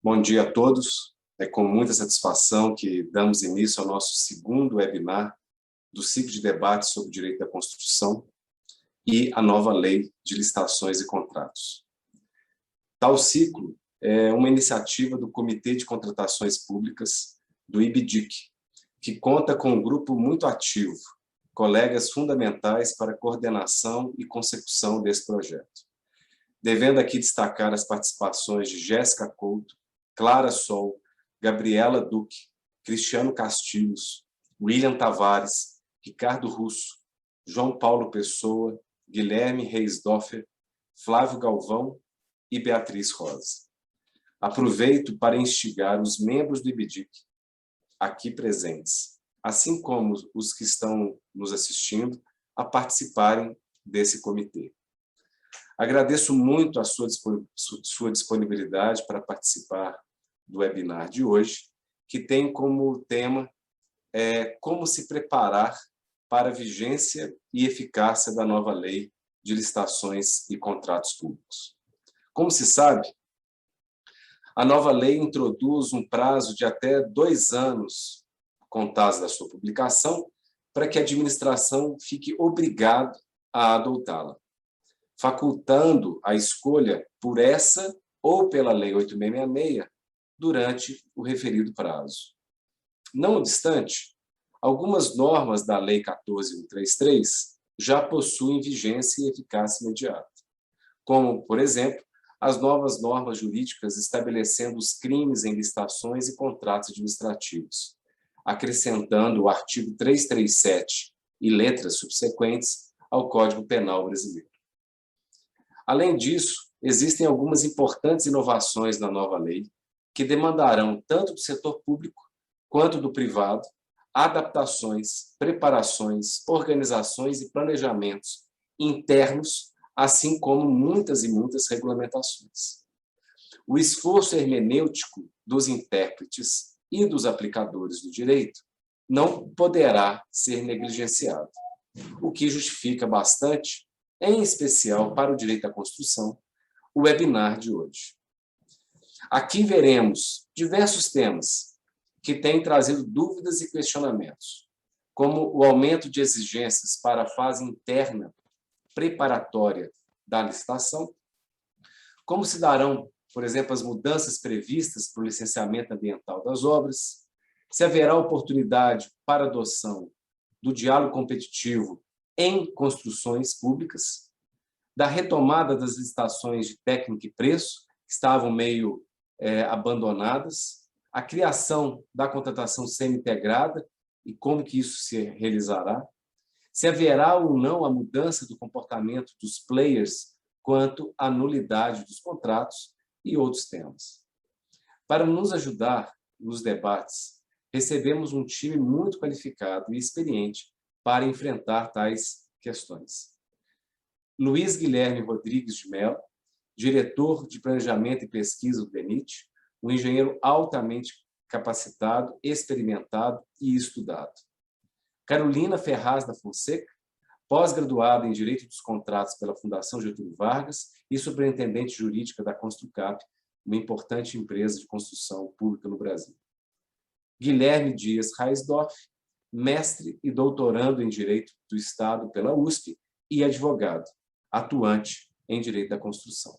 Bom dia a todos. É com muita satisfação que damos início ao nosso segundo webinar do ciclo de debates sobre o direito da construção e a nova lei de licitações e contratos. Tal ciclo é uma iniciativa do Comitê de Contratações Públicas, do IBDIC, que conta com um grupo muito ativo, colegas fundamentais para a coordenação e consecução desse projeto. Devendo aqui destacar as participações de Jéssica Couto, Clara Sol, Gabriela Duque, Cristiano Castilhos, William Tavares, Ricardo Russo, João Paulo Pessoa, Guilherme Reisdorfer, Flávio Galvão e Beatriz Rosa. Aproveito para instigar os membros do IBDIC aqui presentes, assim como os que estão nos assistindo, a participarem desse comitê. Agradeço muito a sua disponibilidade para participar do webinar de hoje, que tem como tema como se preparar para a vigência e eficácia da nova lei de licitações e contratos públicos. Como se sabe, a nova lei introduz um prazo de até 2 anos, contados da sua publicação, para que a administração fique obrigada a adotá-la, facultando a escolha por essa ou pela Lei 8666 durante o referido prazo. Não obstante, algumas normas da Lei 14.133 já possuem vigência e eficácia imediata, como, por exemplo, as novas normas jurídicas estabelecendo os crimes em licitações e contratos administrativos, acrescentando o artigo 337 e letras subsequentes ao Código Penal brasileiro. Além disso, existem algumas importantes inovações na nova lei que demandarão, tanto do setor público quanto do privado, adaptações, preparações, organizações e planejamentos internos, assim como muitas e muitas regulamentações. O esforço hermenêutico dos intérpretes e dos aplicadores do direito não poderá ser negligenciado, o que justifica bastante, em especial para o direito à construção, o webinar de hoje. Aqui veremos diversos temas que têm trazido dúvidas e questionamentos, como o aumento de exigências para a fase interna preparatória da licitação, como se darão, por exemplo, as mudanças previstas para o licenciamento ambiental das obras, se haverá oportunidade para adoção do diálogo competitivo em construções públicas, da retomada das licitações de técnica e preço, que estavam meio abandonadas, a criação da contratação semi-integrada e como que isso se realizará, se haverá ou não a mudança do comportamento dos players quanto à nulidade dos contratos e outros temas. Para nos ajudar nos debates, recebemos um time muito qualificado e experiente para enfrentar tais questões. Luiz Guilherme Rodrigues de Mello, diretor de Planejamento e Pesquisa do DENIT, um engenheiro altamente capacitado, experimentado e estudado. Carolina Ferraz da Fonseca, pós-graduada em Direito dos Contratos pela Fundação Getúlio Vargas e superintendente jurídica da Construcap, uma importante empresa de construção pública no Brasil. Guilherme Dias Reisdorf, mestre e doutorando em Direito do Estado pela USP e advogado, atuante em Direito da Construção.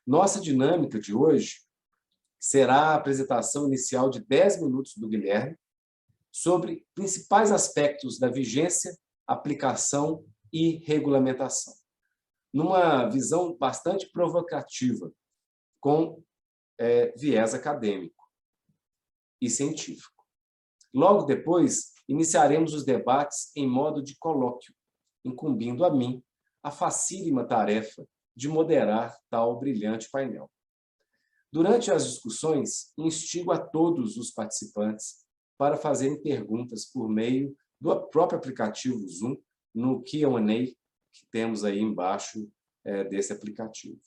Nossa dinâmica de hoje será a apresentação inicial de 10 minutos do Guilherme sobre principais aspectos da vigência, aplicação e regulamentação, numa visão bastante provocativa, com viés acadêmico e científico. Logo depois, iniciaremos os debates em modo de colóquio, incumbindo a mim a facílima tarefa de moderar tal brilhante painel. Durante as discussões, instigo a todos os participantes para fazerem perguntas por meio do próprio aplicativo Zoom, no Q&A que temos aí embaixo desse aplicativo.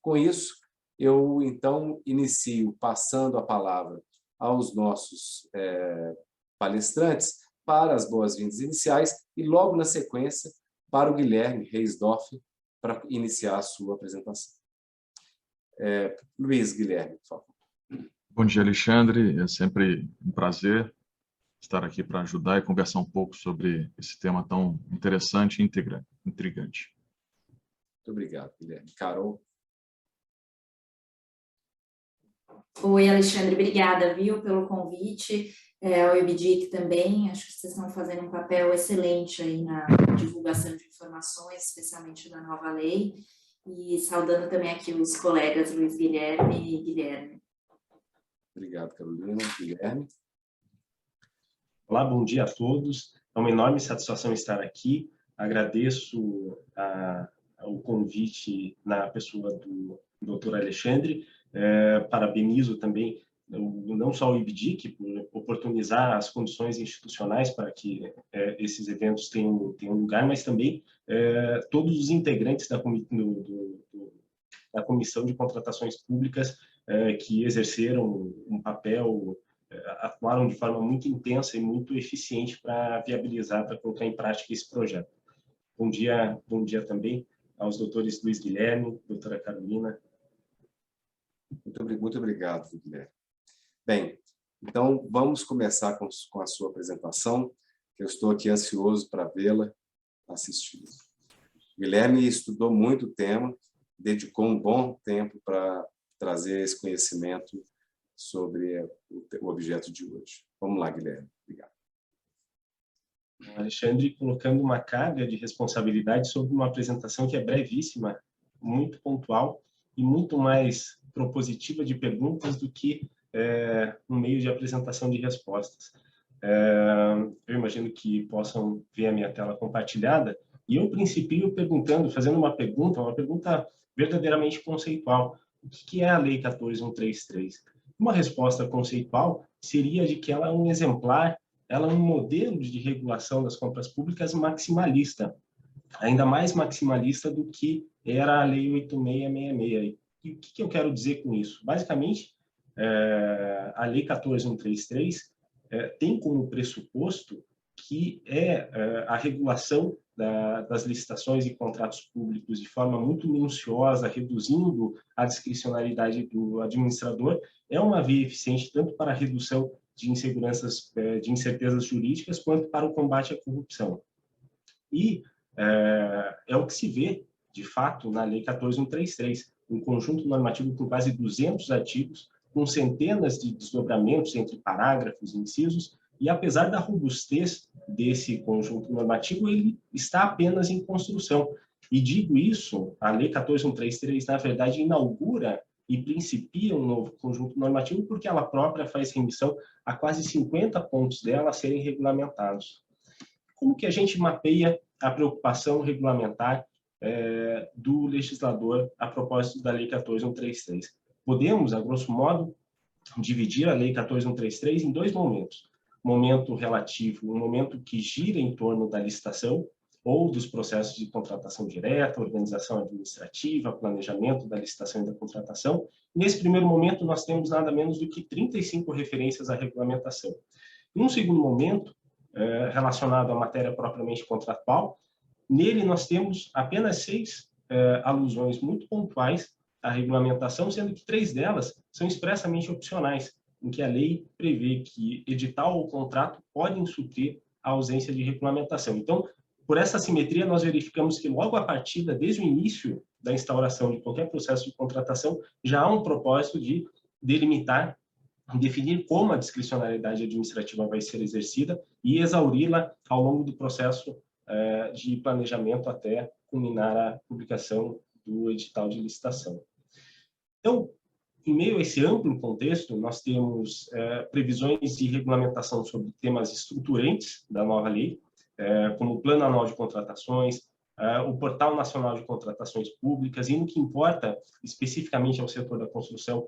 Com isso, eu, então, inicio passando a palavra aos nossos palestrantes para as boas-vindas iniciais e, logo na sequência, para o Guilherme Reisdorf para iniciar a sua apresentação. Luiz Guilherme, por favor. Bom dia, Alexandre. É sempre um prazer estar aqui para ajudar e conversar um pouco sobre esse tema tão interessante e intrigante. Muito obrigado, Guilherme. Carol? Oi, Alexandre, obrigada, viu, pelo convite. Ao IBDIC também, acho que vocês estão fazendo um papel excelente aí na divulgação de informações, especialmente da nova lei, e saudando também aqui os colegas Luiz Guilherme e Guilherme. Obrigado, Carolina. Guilherme? Olá, bom dia a todos. É uma enorme satisfação estar aqui. Agradeço o convite na pessoa do Dr. Alexandre. Parabenizo também não só o IBDIC por oportunizar as condições institucionais para que esses eventos tenham lugar, mas também todos os integrantes da Comissão de Contratações Públicas que exerceram um papel, atuaram de forma muito intensa e muito eficiente para viabilizar, para colocar em prática esse projeto. Bom dia também aos doutores Luiz Guilherme, doutora Carolina. Muito obrigado, Guilherme. Bem, então vamos começar com a sua apresentação, que eu estou aqui ansioso para vê-la assistir. Guilherme estudou muito o tema, dedicou um bom tempo para trazer esse conhecimento sobre o objeto de hoje. Vamos lá, Guilherme. Obrigado. Alexandre colocando uma carga de responsabilidade sobre uma apresentação que é brevíssima, muito pontual e muito mais propositiva de perguntas do que um meio de apresentação de respostas. Eu imagino que possam ver a minha tela compartilhada e eu principio fazendo uma pergunta verdadeiramente conceitual. O que é a Lei 14.133? Uma resposta conceitual seria de que ela é um exemplar, ela é um modelo de regulação das compras públicas maximalista, ainda mais maximalista do que era a Lei 8.666. E o que eu quero dizer com isso? Basicamente, a Lei 14.133 tem como pressuposto que a regulação das licitações e contratos públicos de forma muito minuciosa, reduzindo a discricionalidade do administrador, é uma via eficiente tanto para a redução de incertezas jurídicas quanto para o combate à corrupção. E é o que se vê, de fato, na Lei 14.133, um conjunto normativo com quase 200 artigos, com centenas de desdobramentos entre parágrafos e incisos, e apesar da robustez desse conjunto normativo, ele está apenas em construção. E digo isso, a Lei 14.133, na verdade, inaugura e principia um novo conjunto normativo porque ela própria faz remissão a quase 50 pontos dela a serem regulamentados. Como que a gente mapeia a preocupação regulamentar do legislador a propósito da Lei 14.133? Podemos, a grosso modo, dividir a Lei 14.133 em dois momentos. Momento relativo, um momento que gira em torno da licitação ou dos processos de contratação direta, organização administrativa, planejamento da licitação e da contratação. Nesse primeiro momento, nós temos nada menos do que 35 referências à regulamentação. Em um segundo momento, relacionado à matéria propriamente contratual, nele nós temos apenas 6 alusões muito pontuais à regulamentação, sendo que 3 delas são expressamente opcionais, em que a lei prevê que edital ou contrato podem suprir a ausência de regulamentação. Então, por essa simetria, nós verificamos que logo a partida, desde o início da instauração de qualquer processo de contratação, já há um propósito de delimitar, definir como a discricionariedade administrativa vai ser exercida e exauri-la ao longo do processo de planejamento até culminar a publicação do edital de licitação. Então, em meio a esse amplo contexto, nós temos previsões de regulamentação sobre temas estruturantes da nova lei, como o Plano Anual de Contratações, o Portal Nacional de Contratações Públicas, e no que importa especificamente ao setor da construção,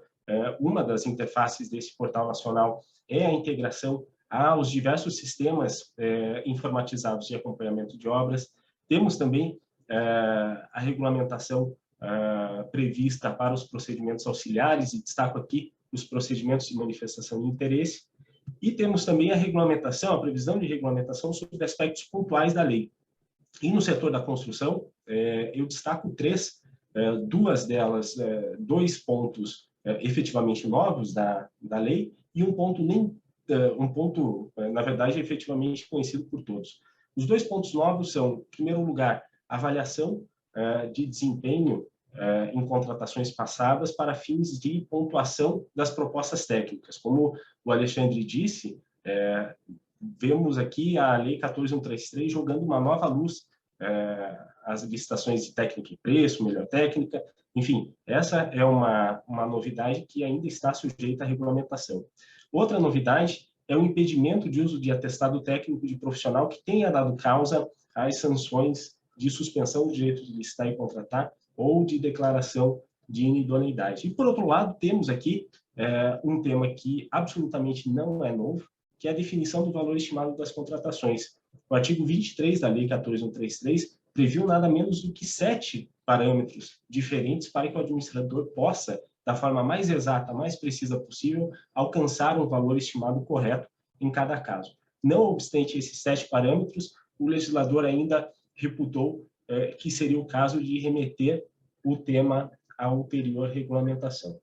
uma das interfaces desse portal nacional é a integração aos diversos sistemas informatizados de acompanhamento de obras. Temos também a regulamentação prevista para os procedimentos auxiliares, e destaco aqui os procedimentos de manifestação de interesse, e temos também a regulamentação, a previsão de regulamentação sobre aspectos pontuais da lei. E no setor da construção, eu destaco 3, 2 delas, 2 pontos efetivamente novos da lei e um ponto, na verdade, efetivamente conhecido por todos. Os 2 pontos novos são, em primeiro lugar, avaliação de desempenho em contratações passadas para fins de pontuação das propostas técnicas. Como o Alexandre disse, vemos aqui a Lei 14.133 jogando uma nova luz às licitações de técnica e preço, melhor técnica, enfim, essa é uma novidade que ainda está sujeita à regulamentação. Outra novidade é o impedimento de uso de atestado técnico de profissional que tenha dado causa às sanções de suspensão do direito de licitar e contratar ou de declaração de inidoneidade. E, por outro lado, temos aqui um tema que absolutamente não é novo, que é a definição do valor estimado das contratações. O artigo 23 da Lei 14.133 previu nada menos do que 7 parâmetros diferentes para que o administrador possa, da forma mais exata, mais precisa possível, alcançar um valor estimado correto em cada caso. Não obstante esses 7 parâmetros, o legislador ainda reputou que seria o caso de remeter o tema à ulterior regulamentação.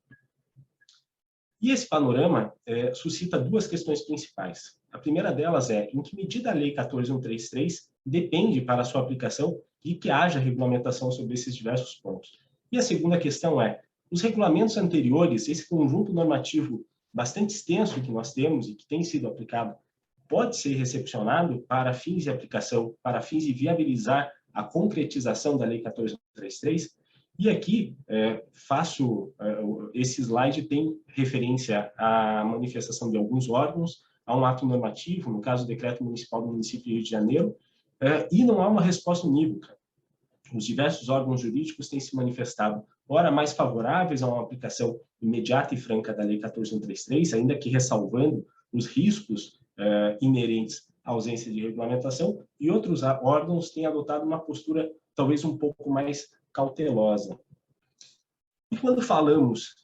E esse panorama suscita 2 questões principais. A primeira delas é em que medida a Lei 14.133 depende para a sua aplicação de que haja regulamentação sobre esses diversos pontos. E a segunda questão é, os regulamentos anteriores, esse conjunto normativo bastante extenso que nós temos e que tem sido aplicado, pode ser recepcionado para fins de aplicação, para fins de viabilizar a concretização da Lei 14.133? E aqui, esse slide tem referência à manifestação de alguns órgãos, a um ato normativo, no caso, o Decreto Municipal do Município de Rio de Janeiro, e não há uma resposta unívoca. Os diversos órgãos jurídicos têm se manifestado, ora mais favoráveis a uma aplicação imediata e franca da Lei 14.133, ainda que ressalvando os riscos inerentes à ausência de regulamentação, e outros órgãos têm adotado uma postura talvez um pouco mais cautelosa. E quando falamos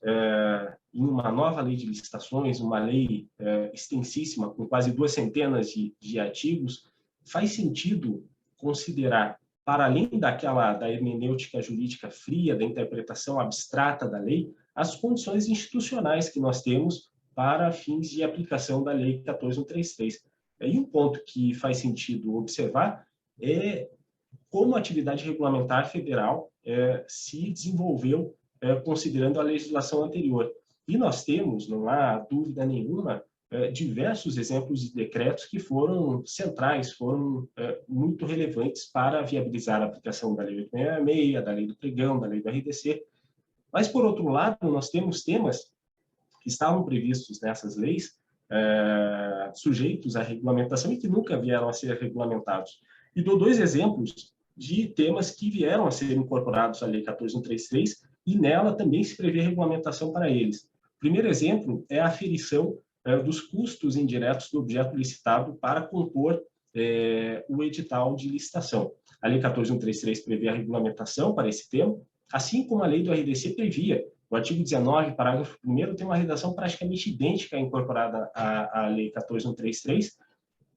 em uma nova lei de licitações, uma lei extensíssima, com quase 200 de artigos, faz sentido considerar, para além da hermenêutica jurídica fria, da interpretação abstrata da lei, as condições institucionais que nós temos para fins de aplicação da Lei 14.133. E um ponto que faz sentido observar é como a atividade regulamentar federal se desenvolveu considerando a legislação anterior. E nós temos, não há dúvida nenhuma, diversos exemplos de decretos que foram centrais, foram muito relevantes para viabilizar a aplicação da Lei 866, da Lei do Pregão, da Lei do RDC. Mas, por outro lado, nós temos temas que estavam previstos nessas leis, sujeitos à regulamentação e que nunca vieram a ser regulamentados. E dou 2 exemplos de temas que vieram a ser incorporados à Lei 14.133 e nela também se prevê regulamentação para eles. O primeiro exemplo é a aferição dos custos indiretos do objeto licitado para compor o edital de licitação. A Lei 14.133 prevê a regulamentação para esse tema, assim como a Lei do RDC previa. O artigo 19, parágrafo 1º, tem uma redação praticamente idêntica incorporada à Lei 14.133,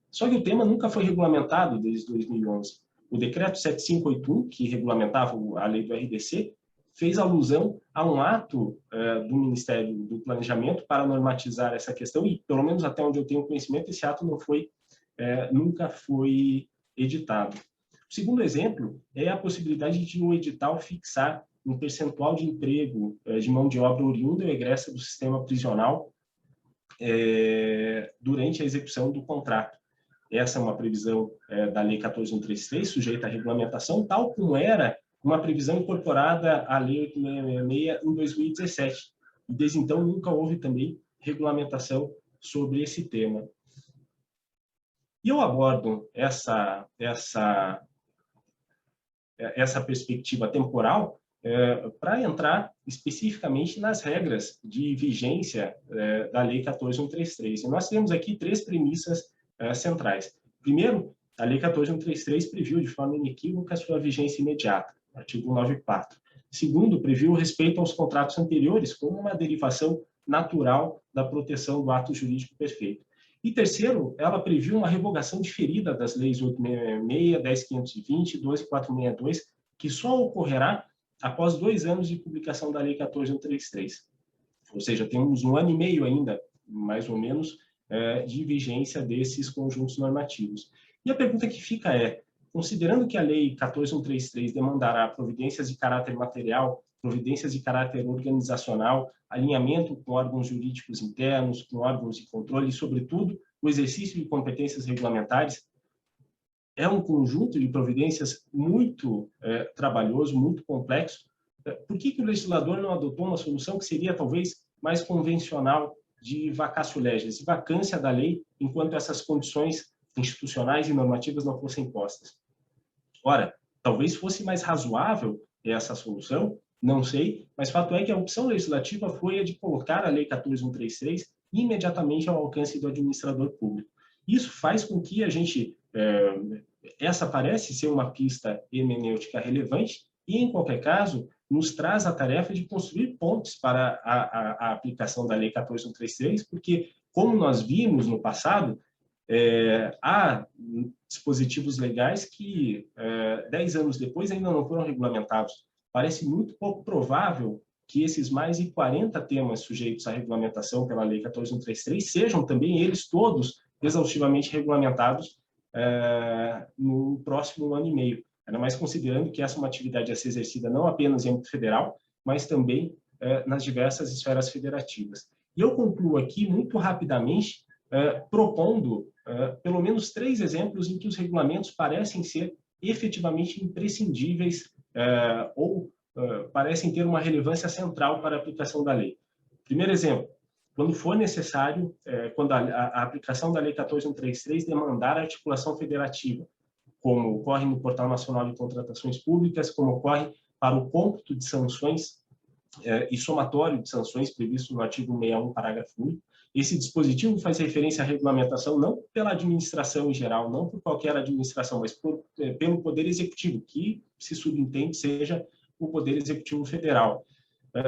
só que o tema nunca foi regulamentado desde 2011. O decreto 7581, que regulamentava a lei do RDC, fez alusão a um ato do Ministério do Planejamento para normatizar essa questão e, pelo menos até onde eu tenho conhecimento, esse ato nunca foi editado. O segundo exemplo é a possibilidade de o edital fixar um percentual de emprego de mão de obra oriunda ou egressa do sistema prisional durante a execução do contrato. Essa é uma previsão da Lei 14.133, sujeita à regulamentação, tal como era uma previsão incorporada à Lei 866 em 2017. E desde então nunca houve também regulamentação sobre esse tema. E eu abordo essa perspectiva temporal para entrar especificamente nas regras de vigência da Lei 14.133. E nós temos aqui 3 premissas centrais. Primeiro, a Lei 14.133 previu de forma inequívoca a sua vigência imediata, artigo 194. Segundo, previu o respeito aos contratos anteriores como uma derivação natural da proteção do ato jurídico perfeito. E terceiro, ela previu uma revogação diferida das leis 866, 10.520 e 12.462, que só ocorrerá após 2 anos de publicação da Lei 14.133. Ou seja, temos 1 ano e meio ainda, mais ou menos, de vigência desses conjuntos normativos. E a pergunta que fica é, considerando que a Lei 14.133 demandará providências de caráter material, providências de caráter organizacional, alinhamento com órgãos jurídicos internos, com órgãos de controle e, sobretudo, o exercício de competências regulamentares, é um conjunto de providências muito trabalhoso, muito complexo. Por que o legislador não adotou uma solução que seria, talvez, mais convencional de vacatio legis, de vacância da lei, enquanto essas condições institucionais e normativas não fossem postas? Ora, talvez fosse mais razoável essa solução, não sei, mas fato é que a opção legislativa foi a de colocar a Lei 14.133 imediatamente ao alcance do administrador público. Isso faz com que a gente... essa parece ser uma pista hermenêutica relevante e, em qualquer caso, nos traz a tarefa de construir pontes para a aplicação da Lei 14.133, porque, como nós vimos no passado, há dispositivos legais que 10 anos depois ainda não foram regulamentados. Parece muito pouco provável que esses mais de 40 temas sujeitos à regulamentação pela Lei 14.133 sejam também eles todos exaustivamente regulamentados no próximo ano e meio. Ainda mais considerando que essa é uma atividade a ser exercida não apenas em âmbito federal, mas também nas diversas esferas federativas. E eu concluo aqui muito rapidamente propondo pelo menos 3 exemplos em que os regulamentos parecem ser efetivamente imprescindíveis ou parecem ter uma relevância central para a aplicação da lei. Primeiro exemplo, quando for necessário, quando a aplicação da Lei 14.133 demandar a articulação federativa, como ocorre no Portal Nacional de Contratações Públicas, como ocorre para o cômputo de sanções e somatório de sanções previsto no artigo 61, parágrafo único. Esse dispositivo faz referência à regulamentação não pela administração em geral, não por qualquer administração, mas pelo Poder Executivo, que se subentende seja o Poder Executivo Federal.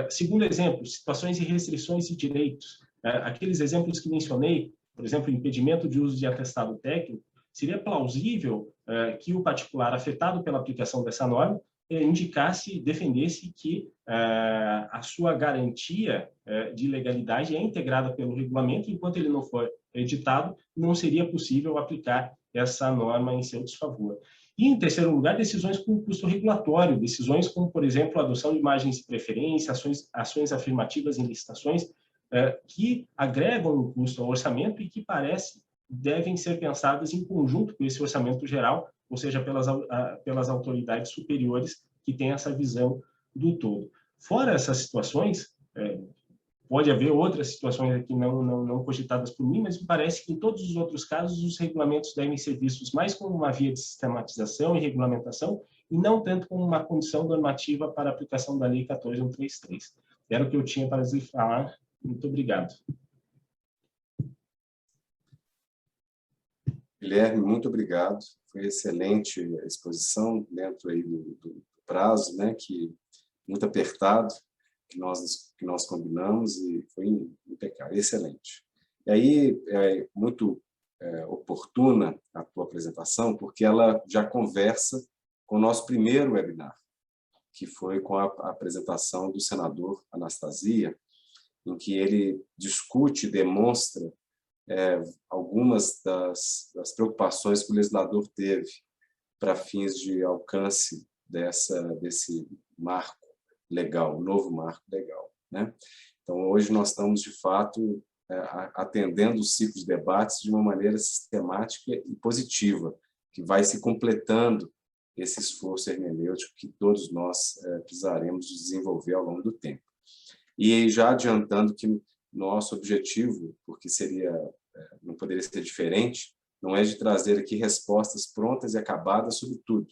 Segundo exemplo, situações e restrições de direitos. Aqueles exemplos que mencionei, por exemplo, impedimento de uso de atestado técnico, seria plausível que o particular afetado pela aplicação dessa norma indicasse, defendesse que a sua garantia de legalidade é integrada pelo regulamento, enquanto ele não for editado, não seria possível aplicar essa norma em seu desfavor. E, em terceiro lugar, decisões com custo regulatório, decisões como, por exemplo, a adoção de margens de preferência, ações afirmativas em licitações, que agregam um custo ao orçamento e que devem ser pensadas em conjunto com esse orçamento geral, ou seja, pelas autoridades superiores que têm essa visão do todo. Fora essas situações, pode haver outras situações aqui não cogitadas por mim, mas me parece que em todos os outros casos os regulamentos devem ser vistos mais como uma via de sistematização e regulamentação e não tanto como uma condição normativa para a aplicação da Lei 14.133. Era o que eu tinha para lhes falar. Muito obrigado. Guilherme, muito obrigado. Foi excelente a exposição dentro aí do prazo, né, que muito apertado, que nós combinamos, e foi impecável, excelente. E aí é muito oportuna a tua apresentação, porque ela já conversa com o nosso primeiro webinar, que foi com a apresentação do senador Anastasia, em que ele discute e demonstra algumas das preocupações que o legislador teve para fins de alcance desse marco legal, novo marco legal, né? Então, hoje nós estamos, de fato, atendendo o ciclo de debates de uma maneira sistemática e positiva, que vai se completando esse esforço hermenêutico que todos nós precisaremos desenvolver ao longo do tempo. E já adiantando que nosso objetivo, porque não poderia ser diferente, não é de trazer aqui respostas prontas e acabadas sobre tudo.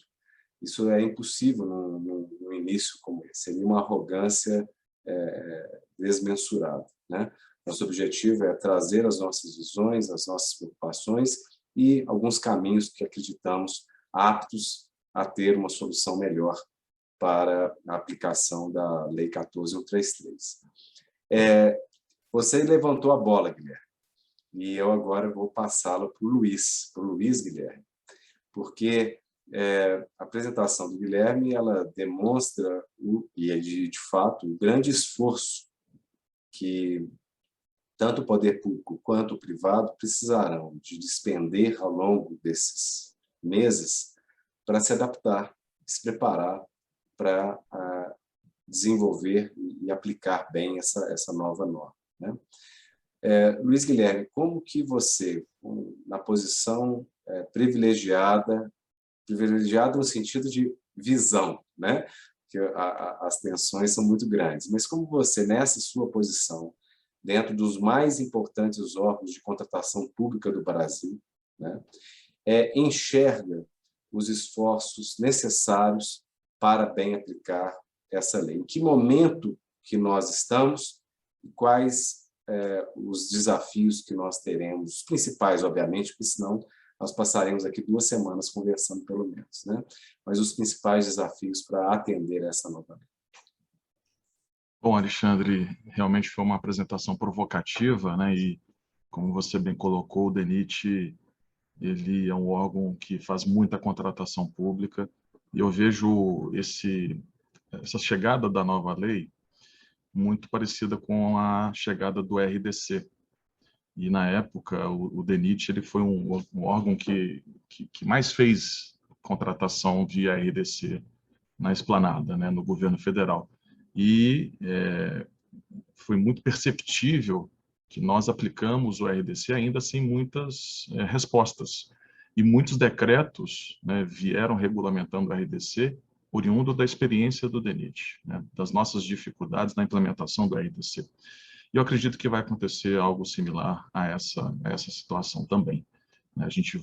Isso é impossível no início como esse. Seria uma arrogância desmensurada, né? Nosso objetivo é trazer as nossas visões, as nossas preocupações e alguns caminhos que acreditamos aptos a ter uma solução melhor para a aplicação da Lei 14.133. Você levantou a bola, Guilherme, e eu agora vou passá-la para o Luiz Guilherme, porque a apresentação do Guilherme ela demonstra, e é de fato, um grande esforço que tanto o poder público quanto o privado precisarão de despender ao longo desses meses para se adaptar, se preparar para desenvolver e aplicar bem essa nova norma, né? Luiz Guilherme, como que você, na posição privilegiada no sentido de visão, né? Que as tensões são muito grandes, mas como você, nessa sua posição, dentro dos mais importantes órgãos de contratação pública do Brasil, né, enxerga os esforços necessários para bem aplicar essa lei? Em que momento que nós estamos e quais os desafios que nós teremos, os principais, obviamente, porque senão nós passaremos aqui 2 semanas conversando, pelo menos, né? Mas os principais desafios para atender essa nova lei. Bom, Alexandre, realmente foi uma apresentação provocativa, né? E, como você bem colocou, o DENIT, ele é um órgão que faz muita contratação pública, e eu vejo essa chegada da nova lei muito parecida com a chegada do RDC. E, na época, o DENIT ele foi um órgão que mais fez contratação via RDC na esplanada, né, no governo federal. E foi muito perceptível que nós aplicamos o RDC ainda sem muitas respostas. E muitos decretos, né, vieram regulamentando o RDC oriundo da experiência do DENIT, né, das nossas dificuldades na implementação do RDC. E eu acredito que vai acontecer algo similar a essa situação também. A gente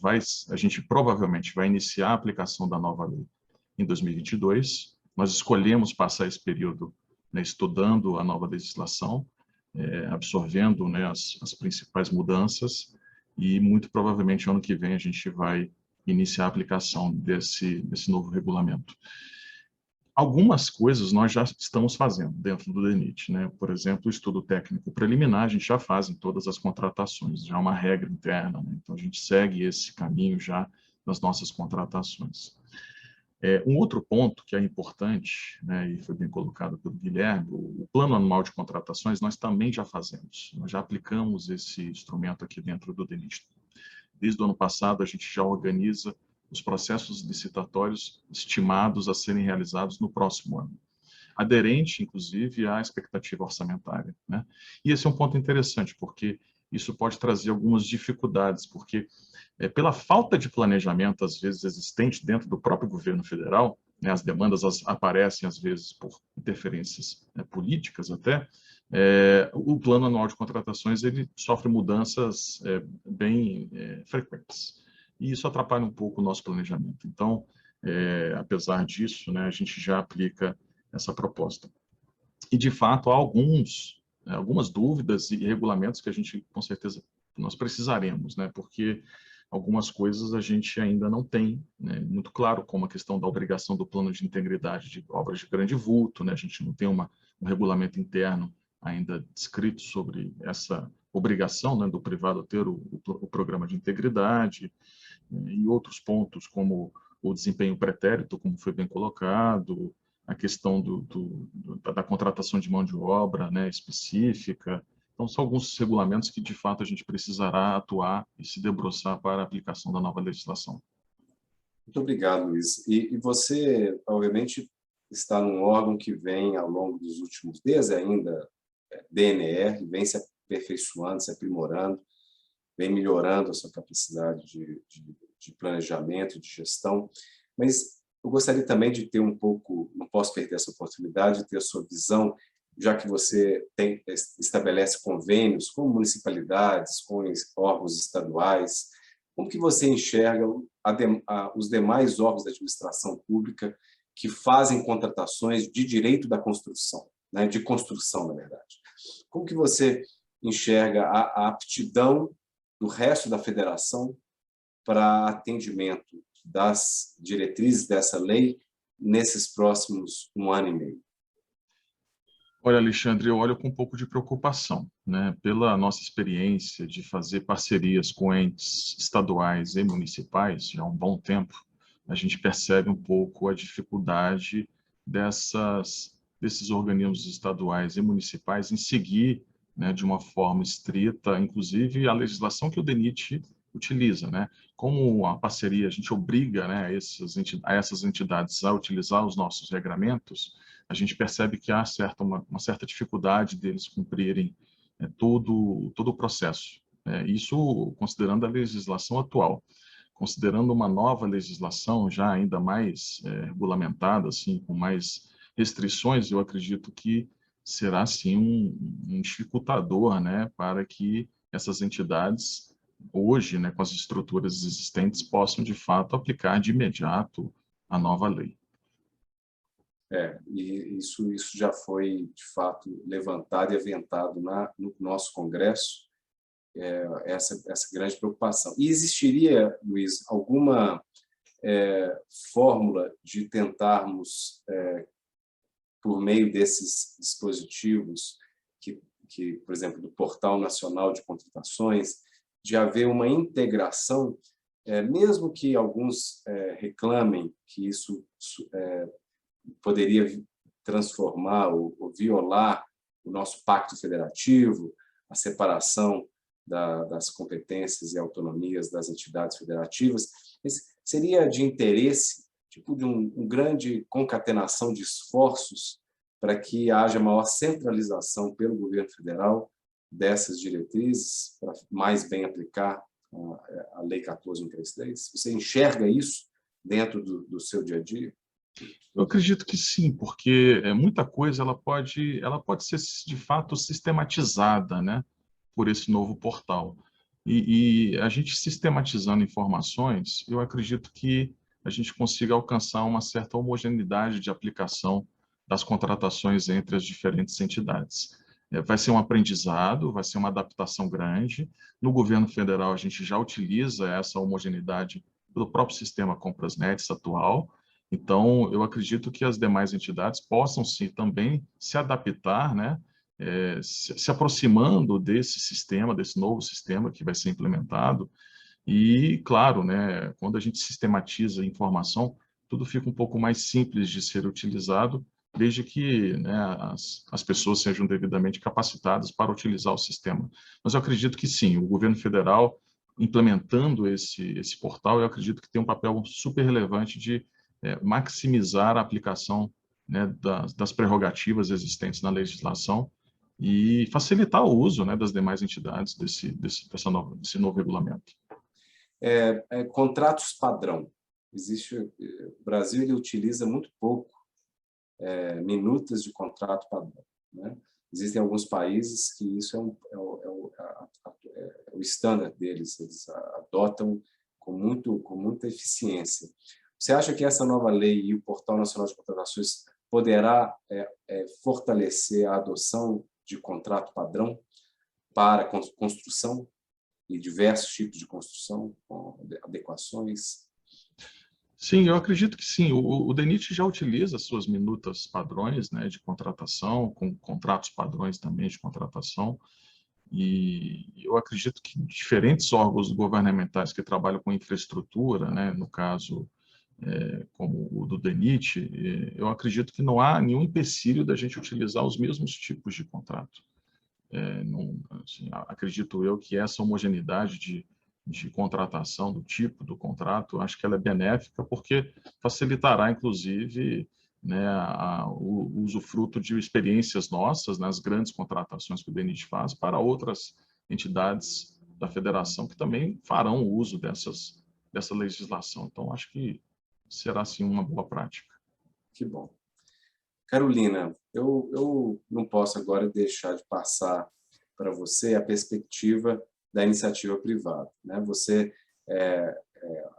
provavelmente vai iniciar a aplicação da nova lei em 2022. Nós escolhemos passar esse período, né, estudando a nova legislação, absorvendo, né, as principais mudanças, e muito provavelmente ano que vem a gente vai iniciar a aplicação desse novo regulamento. Algumas coisas nós já estamos fazendo dentro do DENIT, né? Por exemplo, o estudo técnico preliminar, a gente já faz em todas as contratações, já é uma regra interna, né? Então a gente segue esse caminho já nas nossas contratações. Um outro ponto que é importante, né, e foi bem colocado pelo Guilherme, o plano anual de contratações nós também já fazemos, nós já aplicamos esse instrumento aqui dentro do DENIT. Desde o ano passado a gente já organiza os processos licitatórios estimados a serem realizados no próximo ano, aderente, inclusive, à expectativa orçamentária, né? E esse é um ponto interessante, porque isso pode trazer algumas dificuldades, porque pela falta de planejamento, às vezes, existente dentro do próprio governo federal, né, as demandas aparecem, às vezes, por interferências, né, políticas até, o plano anual de contratações ele sofre mudanças bem frequentes. E isso atrapalha um pouco o nosso planejamento. Então, apesar disso, né, a gente já aplica essa proposta. E, de fato, há algumas dúvidas e regulamentos que a gente, com certeza, nós precisaremos, né, porque algumas coisas a gente ainda não tem, né, muito claro, como a questão da obrigação do plano de integridade de obras de grande vulto, né, a gente não tem um regulamento interno ainda descrito sobre essa obrigação, né, do privado ter o programa de integridade, e outros pontos como o desempenho pretérito, como foi bem colocado, a questão da contratação de mão de obra, né, específica. Então, são alguns regulamentos que, de fato, a gente precisará atuar e se debruçar para a aplicação da nova legislação. Muito obrigado, Luiz. E você, obviamente, está num órgão que vem, ao longo dos últimos, desde ainda DNR, vem se aperfeiçoando, se aprimorando, vem melhorando a sua capacidade de planejamento e de gestão. Mas eu gostaria também de ter um pouco, não posso perder essa oportunidade, de ter a sua visão, já que você estabelece convênios com municipalidades, com órgãos estaduais. Como que você enxerga os demais órgãos da administração pública que fazem contratações de direito da construção, né, de construção, na verdade? Como que você enxerga a aptidão do resto da federação para atendimento das diretrizes dessa lei nesses próximos 1 ano e meio? Olha, Alexandre, eu olho com um pouco de preocupação, né? Pela nossa experiência de fazer parcerias com entes estaduais e municipais já há um bom tempo, a gente percebe um pouco a dificuldade desses organismos estaduais e municipais em seguir né, de uma forma estrita, inclusive a legislação que o DENIT utiliza, né? Como a parceria, a gente obriga, né, a essas entidades a utilizar os nossos regramentos, a gente percebe que há uma certa dificuldade deles cumprirem todo o processo. Isso considerando a legislação atual. Considerando uma nova legislação já ainda mais regulamentada, assim, com mais restrições, eu acredito que será, sim, um dificultador, né, para que essas entidades, hoje, né, com as estruturas existentes, possam, de fato, aplicar de imediato a nova lei. E isso já foi, de fato, levantado e aventado no nosso Congresso, essa grande preocupação. E existiria, Luiz, alguma fórmula de tentarmos, por meio desses dispositivos, por exemplo, do Portal Nacional de Contratações, de haver uma integração, mesmo que alguns reclamem que isso poderia transformar ou violar o nosso pacto federativo, a separação das competências e autonomias das entidades federativas, seria de interesse, tipo de uma grande concatenação de esforços para que haja maior centralização pelo governo federal dessas diretrizes, para mais bem aplicar a Lei 14.133. Você enxerga isso dentro do seu dia a dia? Eu acredito que sim, porque muita coisa ela pode ser, de fato, sistematizada, né, por esse novo portal. E a gente sistematizando informações, eu acredito que a gente consiga alcançar uma certa homogeneidade de aplicação das contratações entre as diferentes entidades. Vai ser um aprendizado, vai ser uma adaptação grande. No governo federal, a gente já utiliza essa homogeneidade pelo próprio sistema Comprasnet atual. Então, eu acredito que as demais entidades possam, sim, também se adaptar, né, se aproximando desse sistema, desse novo sistema que vai ser implementado. E, claro, né, quando a gente sistematiza a informação, tudo fica um pouco mais simples de ser utilizado, desde que, né, as pessoas sejam devidamente capacitadas para utilizar o sistema. Mas eu acredito que sim, o governo federal, implementando esse portal, eu acredito que tem um papel super relevante de maximizar a aplicação, né, das prerrogativas existentes na legislação e facilitar o uso, né, das demais entidades desse novo regulamento. Contratos padrão. O Brasil ele utiliza muito pouco minutas de contrato padrão, né? Existem alguns países que isso é o standard deles, eles adotam com muita eficiência. Você acha que essa nova lei e o Portal Nacional de Contratações poderá fortalecer a adoção de contrato padrão para construção e diversos tipos de construção, com adequações? Sim, eu acredito que sim. O DENIT já utiliza suas minutas padrões, né, de contratação, com contratos padrões também de contratação, e eu acredito que diferentes órgãos governamentais que trabalham com infraestrutura, né, no caso, como o do DENIT, eu acredito que não há nenhum empecilho da gente utilizar os mesmos tipos de contrato. Assim, acredito eu que essa homogeneidade de contratação, do tipo do contrato, acho que ela é benéfica porque facilitará, inclusive, né, o usufruto de experiências nossas nas grandes contratações que o DENIT faz para outras entidades da federação que também farão uso dessa legislação. Então, acho que será, sim, uma boa prática. Que bom. Carolina, eu não posso agora deixar de passar para você a perspectiva da iniciativa privada, né? Você é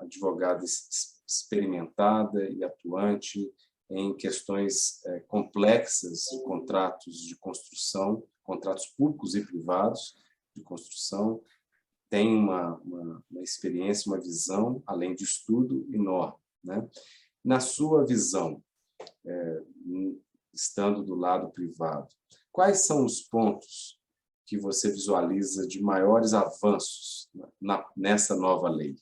advogada experimentada e atuante em questões complexas de contratos de construção, contratos públicos e privados de construção, tem uma experiência, uma visão, além de estudo, enorme, né? Na sua visão, estando do lado privado, quais são os pontos que você visualiza de maiores avanços nessa nova lei?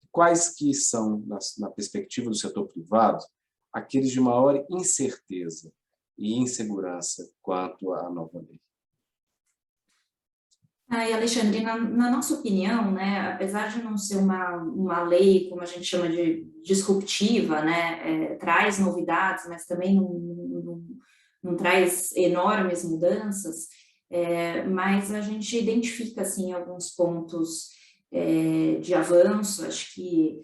Quais que são, na perspectiva do setor privado, aqueles de maior incerteza e insegurança quanto à nova lei? Alexandre, na nossa opinião, né, apesar de não ser uma lei, como a gente chama de disruptiva, né, traz novidades, mas também não traz enormes mudanças, mas a gente identifica, assim, alguns pontos de avanço. Acho que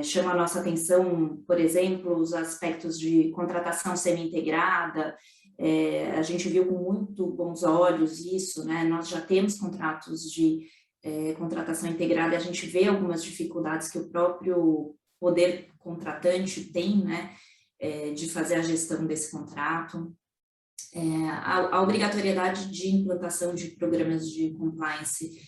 chama a nossa atenção, por exemplo, os aspectos de contratação semi-integrada. A gente viu com muito bons olhos isso, né? Nós já temos contratos de contratação integrada, e a gente vê algumas dificuldades que o próprio poder contratante tem, né? De fazer a gestão desse contrato. A obrigatoriedade de implantação de programas de compliance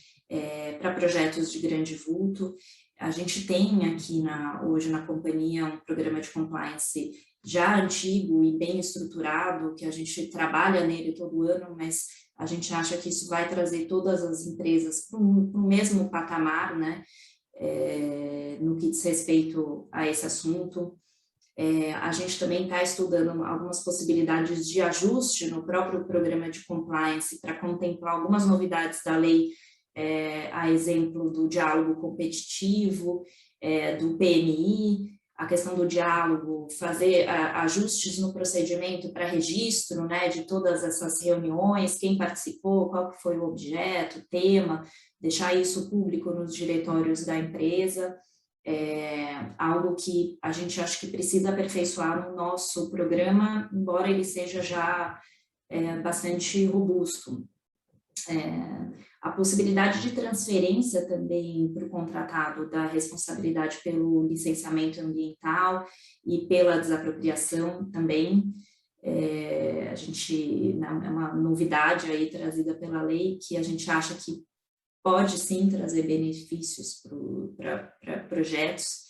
para projetos de grande vulto. A gente tem aqui hoje na companhia um programa de compliance já antigo e bem estruturado, que a gente trabalha nele todo ano, mas a gente acha que isso vai trazer todas as empresas para o mesmo patamar, né, no que diz respeito a esse assunto. A gente também está estudando algumas possibilidades de ajuste no próprio programa de compliance para contemplar algumas novidades da lei, a exemplo do diálogo competitivo, do PMI, a questão do diálogo, fazer ajustes no procedimento para registro, né, de todas essas reuniões, quem participou, qual que foi o objeto, tema, deixar isso público nos diretórios da empresa. Algo que a gente acha que precisa aperfeiçoar no nosso programa, embora ele seja já bastante robusto. A possibilidade de transferência também para o contratado da responsabilidade pelo licenciamento ambiental e pela desapropriação também. A gente, é uma novidade aí trazida pela lei, que a gente acha que pode sim trazer benefícios para projetos.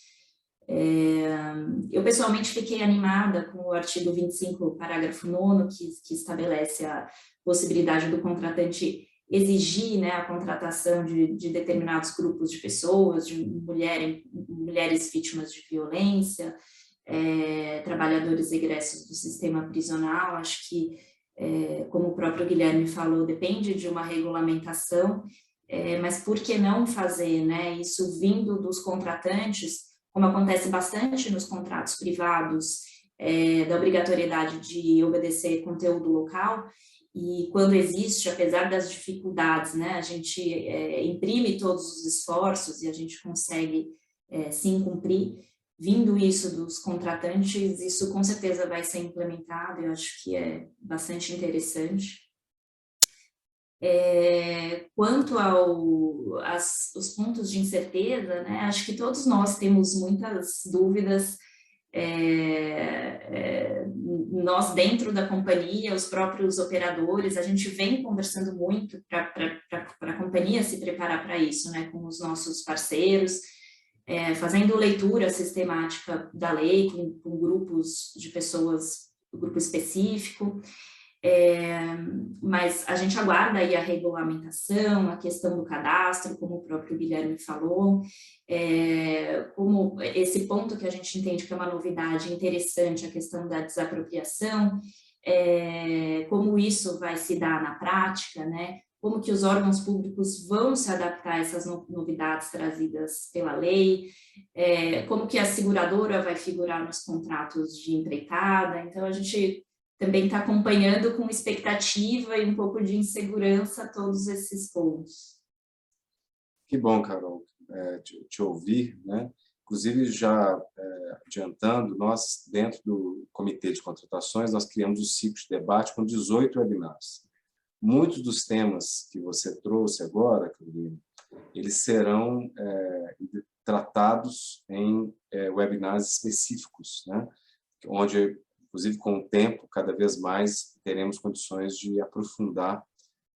Eu pessoalmente fiquei animada com o artigo 25, parágrafo 9º, que estabelece a possibilidade do contratante exigir, né, a contratação de determinados grupos de pessoas, de mulheres vítimas de violência, trabalhadores egressos do sistema prisional. Acho que, como o próprio Guilherme falou, depende de uma regulamentação, mas por que não fazer, né, isso vindo dos contratantes, como acontece bastante nos contratos privados, da obrigatoriedade de obedecer conteúdo local. E quando existe, apesar das dificuldades, né, a gente imprime todos os esforços e a gente consegue sim cumprir. Vindo isso dos contratantes, isso com certeza vai ser implementado. Eu acho que é bastante interessante. Quanto os pontos de incerteza, né, acho que todos nós temos muitas dúvidas. Nós dentro da companhia, os próprios operadores, a gente vem conversando muito para a companhia se preparar para isso, né, com os nossos parceiros, fazendo leitura sistemática da lei com grupos de pessoas, grupo específico. Mas a gente aguarda aí a regulamentação, a questão do cadastro, como o próprio Guilherme falou, como esse ponto que a gente entende que é uma novidade interessante, a questão da desapropriação, como isso vai se dar na prática, né? Como que os órgãos públicos vão se adaptar a essas novidades trazidas pela lei, como que a seguradora vai figurar nos contratos de empreitada. Então, a gente também está acompanhando com expectativa e um pouco de insegurança todos esses pontos. Que bom, Carol, te ouvir, né? Inclusive, já adiantando, nós, dentro do Comitê de Contratações, nós criamos um ciclo de debate com 18 webinars. Muitos dos temas que você trouxe agora, Carolina, eles serão tratados em webinars específicos, né? Onde, inclusive, com o tempo, cada vez mais teremos condições de aprofundar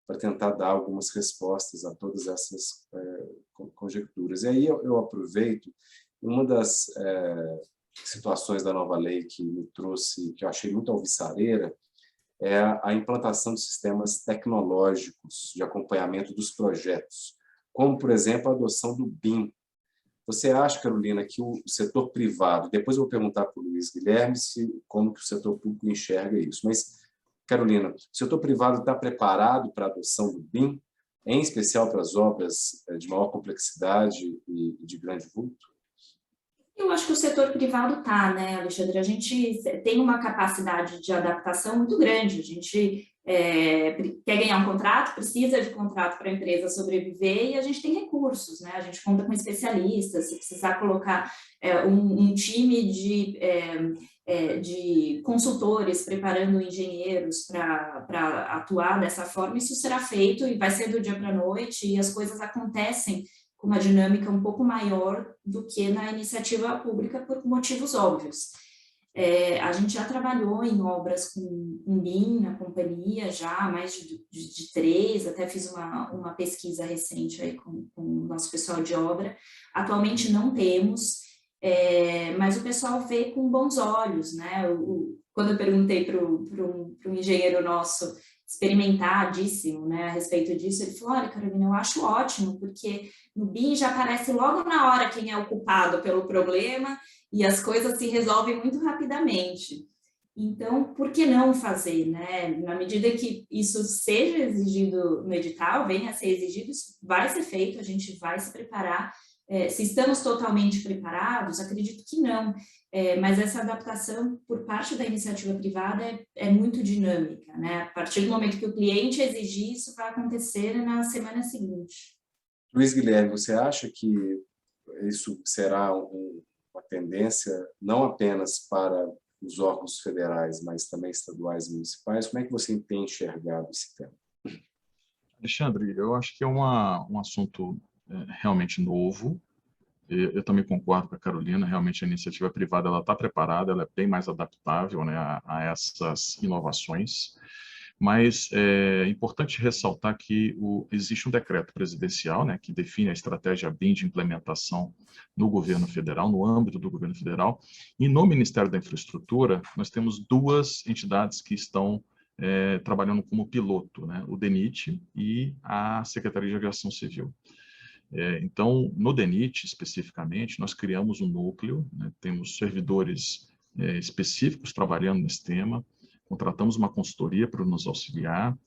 para tentar dar algumas respostas a todas essas conjecturas. E aí eu aproveito, uma das situações da nova lei que me trouxe, que eu achei muito alvissareira, é a implantação de sistemas tecnológicos de acompanhamento dos projetos, como, por exemplo, a adoção do BIM. Você acha, Carolina, que o setor privado, depois eu vou perguntar para o Luiz Guilherme como que o setor público enxerga isso, mas, Carolina, o setor privado está preparado para a adoção do BIM? em especial para as obras de maior complexidade e de grande vulto? Eu acho que o setor privado está, né, Alexandre? A gente tem uma capacidade de adaptação muito grande. A gente quer ganhar um contrato, precisa de contrato para a empresa sobreviver e a gente tem recursos, né? A gente conta com especialistas. Se precisar colocar um time de consultores preparando engenheiros para atuar dessa forma, isso será feito e vai ser do dia para a noite, e as coisas acontecem com uma dinâmica um pouco maior do que na iniciativa pública, por motivos óbvios. A gente já trabalhou em obras com BIM na companhia, já mais de 3, até fiz uma pesquisa recente aí com o nosso pessoal de obra. Atualmente não temos, mas o pessoal vê com bons olhos, né? Quando eu perguntei para um engenheiro nosso experimentadíssimo, né, a respeito disso, ele falou: olha, Carolina, eu acho ótimo, porque no BIM já aparece logo na hora quem é o culpado pelo problema e as coisas se resolvem muito rapidamente. Então, por que não fazer, né? Na medida que isso seja exigido no edital, venha a ser exigido, isso vai ser feito, a gente vai se preparar. Se estamos totalmente preparados, acredito que não, mas essa adaptação por parte da iniciativa privada é muito dinâmica, né? A partir do momento que o cliente exigir, isso vai acontecer na semana seguinte. Luiz Guilherme, você acha que isso será uma tendência não apenas para os órgãos federais, mas também estaduais e municipais? Como é que você tem enxergado esse tema? Alexandre, eu acho que é um assunto realmente novo. Eu também concordo com a Carolina, realmente a iniciativa privada está preparada, ela é bem mais adaptável, né, a essas inovações, mas é importante ressaltar que existe um decreto presidencial, né, que define a estratégia BIM de implementação no governo federal, no âmbito do governo federal, e no Ministério da Infraestrutura nós temos 2 entidades que estão trabalhando como piloto, né, o DENIT e a Secretaria de Aviação Civil. Então, no DENIT, especificamente, nós criamos um núcleo, né, temos servidores específicos trabalhando nesse tema, contratamos uma consultoria para nos auxiliar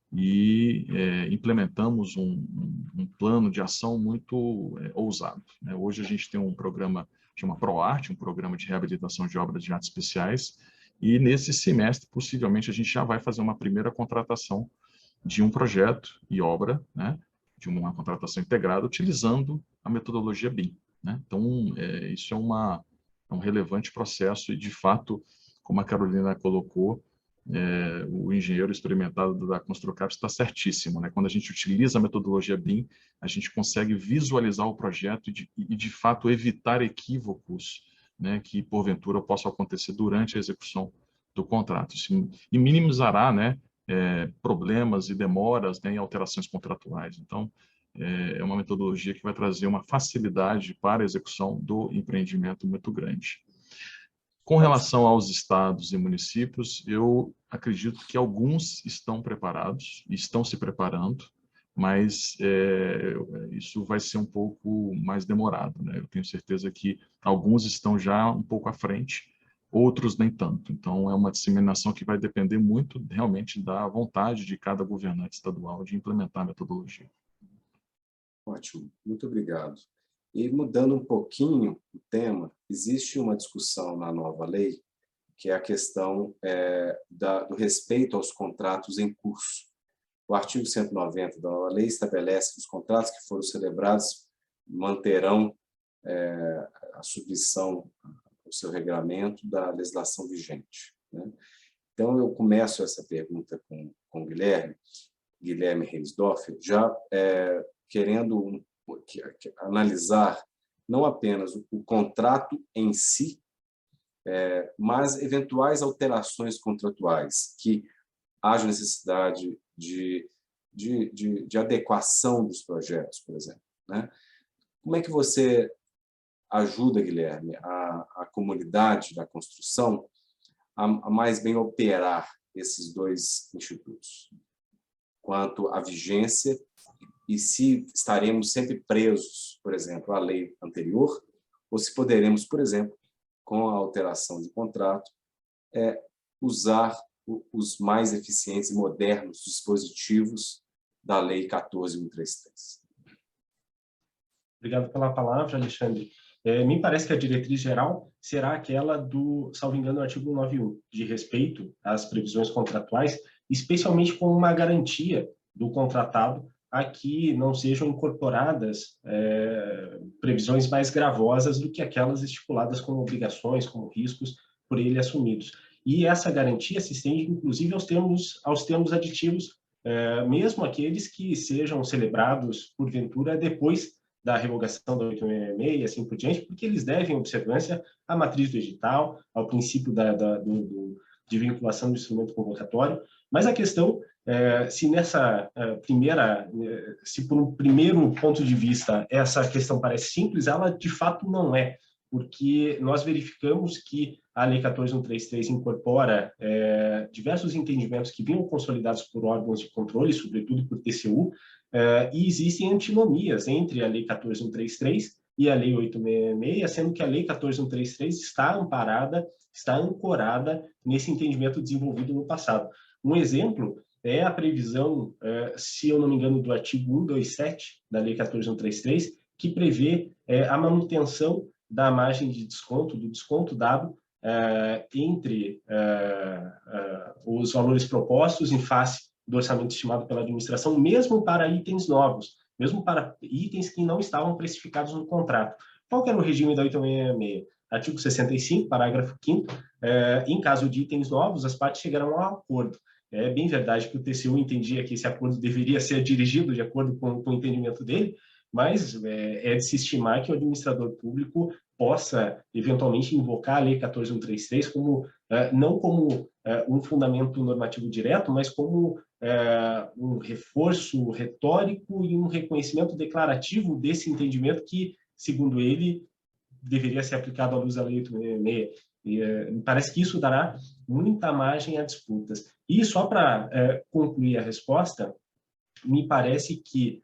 e implementamos um plano de ação muito ousado, né? Hoje a gente tem um programa que chama ProArt, um programa de reabilitação de obras de artes especiais, e nesse semestre, possivelmente, a gente já vai fazer uma primeira contratação de um projeto e obra, né, de uma contratação integrada, utilizando a metodologia BIM, né? Então, isso é um relevante processo e, de fato, como a Carolina colocou, o engenheiro experimentado da Construcap está certíssimo, né? Quando a gente utiliza a metodologia BIM, a gente consegue visualizar o projeto e de fato, evitar equívocos, né, que, porventura, possam acontecer durante a execução do contrato. E minimizará, né, problemas e demoras, né, em alterações contratuais. Então, é uma metodologia que vai trazer uma facilidade para a execução do empreendimento muito grande. Com relação aos estados e municípios, eu acredito que alguns estão preparados, estão se preparando, mas isso vai ser um pouco mais demorado, né? Eu tenho certeza que alguns estão já um pouco à frente, outros nem tanto. Então, é uma disseminação que vai depender muito, realmente, da vontade de cada governante estadual de implementar a metodologia. Ótimo, muito obrigado. E mudando um pouquinho o tema, existe uma discussão na nova lei, que é a questão do respeito aos contratos em curso. O artigo 190 da nova lei estabelece que os contratos que foram celebrados manterão a submissão ao seu regramento da legislação vigente, né? Então, eu começo essa pergunta com o Guilherme Reinsdorf, já querendo analisar não apenas o contrato em si, mas eventuais alterações contratuais que haja necessidade de adequação dos projetos, por exemplo, né? Como é que você ajuda, Guilherme, a comunidade da construção a mais bem operar esses 2 institutos, quanto à vigência e se estaremos sempre presos, por exemplo, à lei anterior, ou se poderemos, por exemplo, com a alteração de contrato, usar os mais eficientes e modernos dispositivos da Lei 14.133. Obrigado pela palavra, Alexandre. Me parece que a diretriz geral será aquela do, salvo engano, artigo 191, de respeito às previsões contratuais, especialmente com uma garantia do contratado a que não sejam incorporadas previsões mais gravosas do que aquelas estipuladas como obrigações, como riscos por ele assumidos. E essa garantia se estende, inclusive, aos termos aditivos, mesmo aqueles que sejam celebrados, porventura, depois da revogação da 866 e assim por diante, porque eles devem observância à matriz do edital, ao princípio de vinculação do instrumento convocatório. Mas a questão, se por um primeiro ponto de vista essa questão parece simples, ela de fato não é, porque nós verificamos que a Lei 14.133 incorpora diversos entendimentos que vinham consolidados por órgãos de controle, sobretudo por TCU, e existem antinomias entre a Lei 14.133 e a Lei 866, sendo que a Lei 14.133 está ancorada nesse entendimento desenvolvido no passado. Um exemplo é a previsão, se eu não me engano, do artigo 127 da Lei 14.133, que prevê a manutenção da margem de desconto, do desconto dado entre os valores propostos em face do orçamento estimado pela administração, mesmo para itens novos, mesmo para itens que não estavam precificados no contrato. Qual que era o regime da 866? Artigo 65, parágrafo 5º, em caso de itens novos, as partes chegarão a um acordo. É bem verdade que o TCU entendia que esse acordo deveria ser dirigido de acordo com o entendimento dele, mas é de se estimar que o administrador público possa, eventualmente, invocar a Lei 14.133 não como um fundamento normativo direto, mas como um reforço retórico e um reconhecimento declarativo desse entendimento que, segundo ele, deveria ser aplicado à luz da Lei 866. Me parece que isso dará muita margem a disputas. E só para concluir a resposta, me parece que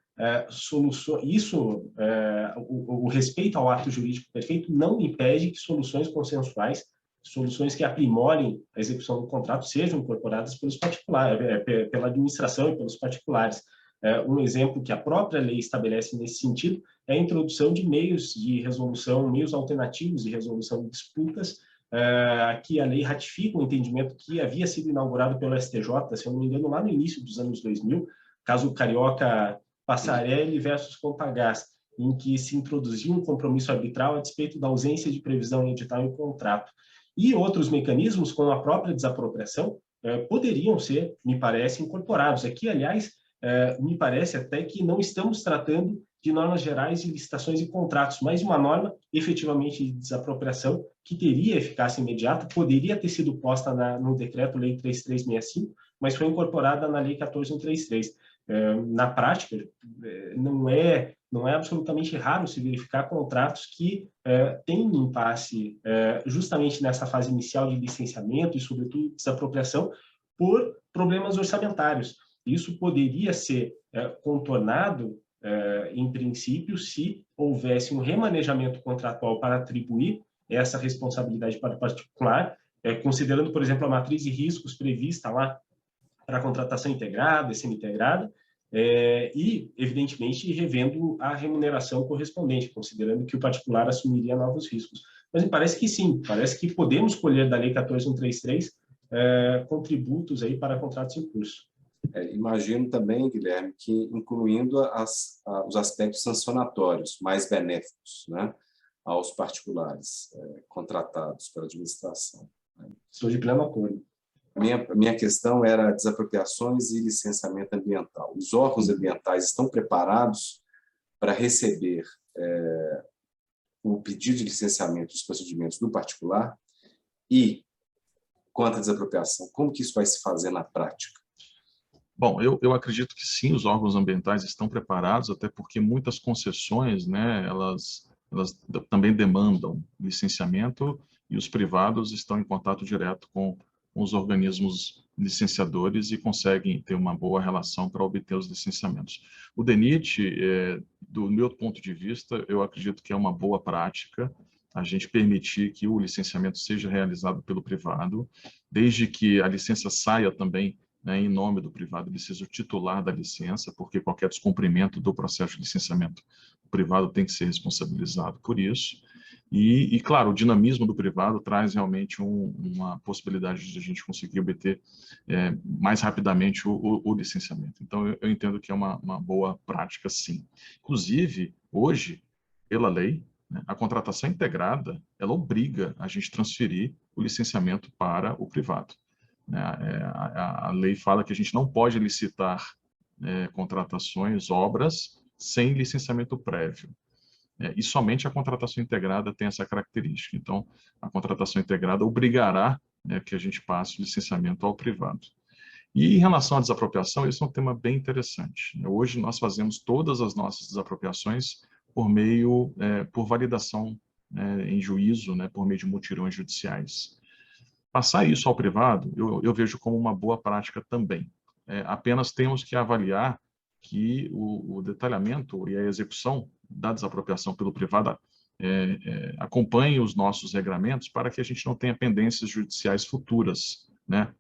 o respeito ao ato jurídico perfeito não impede que soluções consensuais, soluções que aprimorem a execução do contrato, sejam incorporadas pelos particulares, pela administração e pelos particulares. Um exemplo que a própria lei estabelece nesse sentido é a introdução de meios de resolução, meios alternativos de resolução de disputas, que a lei ratifica um entendimento que havia sido inaugurado pelo STJ, se eu não me engano, lá no início dos anos 2000, caso Carioca Passarelli versus Compagás, em que se introduziu um compromisso arbitral a despeito da ausência de previsão em edital e contrato. E outros mecanismos, como a própria desapropriação, poderiam ser, me parece, incorporados. Aqui, aliás, me parece até que não estamos tratando de normas gerais de licitações e contratos, mas de uma norma efetivamente de desapropriação que teria eficácia imediata, poderia ter sido posta no Decreto-Lei 3365, mas foi incorporada na Lei 14.133. Na prática, não é absolutamente raro se verificar contratos que têm impasse justamente nessa fase inicial de licenciamento e, sobretudo, desapropriação por problemas orçamentários. Isso poderia ser contornado, em princípio, se houvesse um remanejamento contratual para atribuir essa responsabilidade para o particular, considerando, por exemplo, a matriz de riscos prevista lá para a contratação integrada e semi-integrada, e, evidentemente, revendo a remuneração correspondente, considerando que o particular assumiria novos riscos. Mas me parece que sim, parece que podemos colher da Lei 14.133 contributos aí para contratos em curso. Imagino também, Guilherme, que incluindo os aspectos sancionatórios mais benéficos, né, aos particulares contratados pela administração. Estou de pleno acordo. Minha questão era desapropriações e licenciamento ambiental. Os órgãos ambientais estão preparados para receber o pedido de licenciamento dos procedimentos do particular? E, quanto à desapropriação, como que isso vai se fazer na prática? Bom, eu acredito que sim, os órgãos ambientais estão preparados, até porque muitas concessões, né, elas também demandam licenciamento e os privados estão em contato direto com os organismos licenciadores e conseguem ter uma boa relação para obter os licenciamentos. O DENIT, do meu ponto de vista, eu acredito que é uma boa prática a gente permitir que o licenciamento seja realizado pelo privado, desde que a licença saia também né, em nome do privado, ele seja o titular da licença, porque qualquer descumprimento do processo de licenciamento, o privado tem que ser responsabilizado por isso. E claro, o dinamismo do privado traz realmente uma possibilidade de a gente conseguir obter mais rapidamente o licenciamento. Então, eu entendo que é uma boa prática, sim. Inclusive, hoje, pela lei, né, a contratação integrada, ela obriga a gente transferir o licenciamento para o privado. A lei fala que a gente não pode licitar contratações, obras, sem licenciamento prévio. E somente a contratação integrada tem essa característica. Então, a contratação integrada obrigará que a gente passe o licenciamento ao privado. E em relação à desapropriação, esse é um tema bem interessante. Hoje nós fazemos todas as nossas desapropriações por validação em juízo, por meio de mutirões judiciais. Passar isso ao privado, eu vejo como uma boa prática também. Apenas temos que avaliar que o detalhamento e a execução da desapropriação pelo privado acompanhe os nossos regramentos para que a gente não tenha pendências judiciais futuras,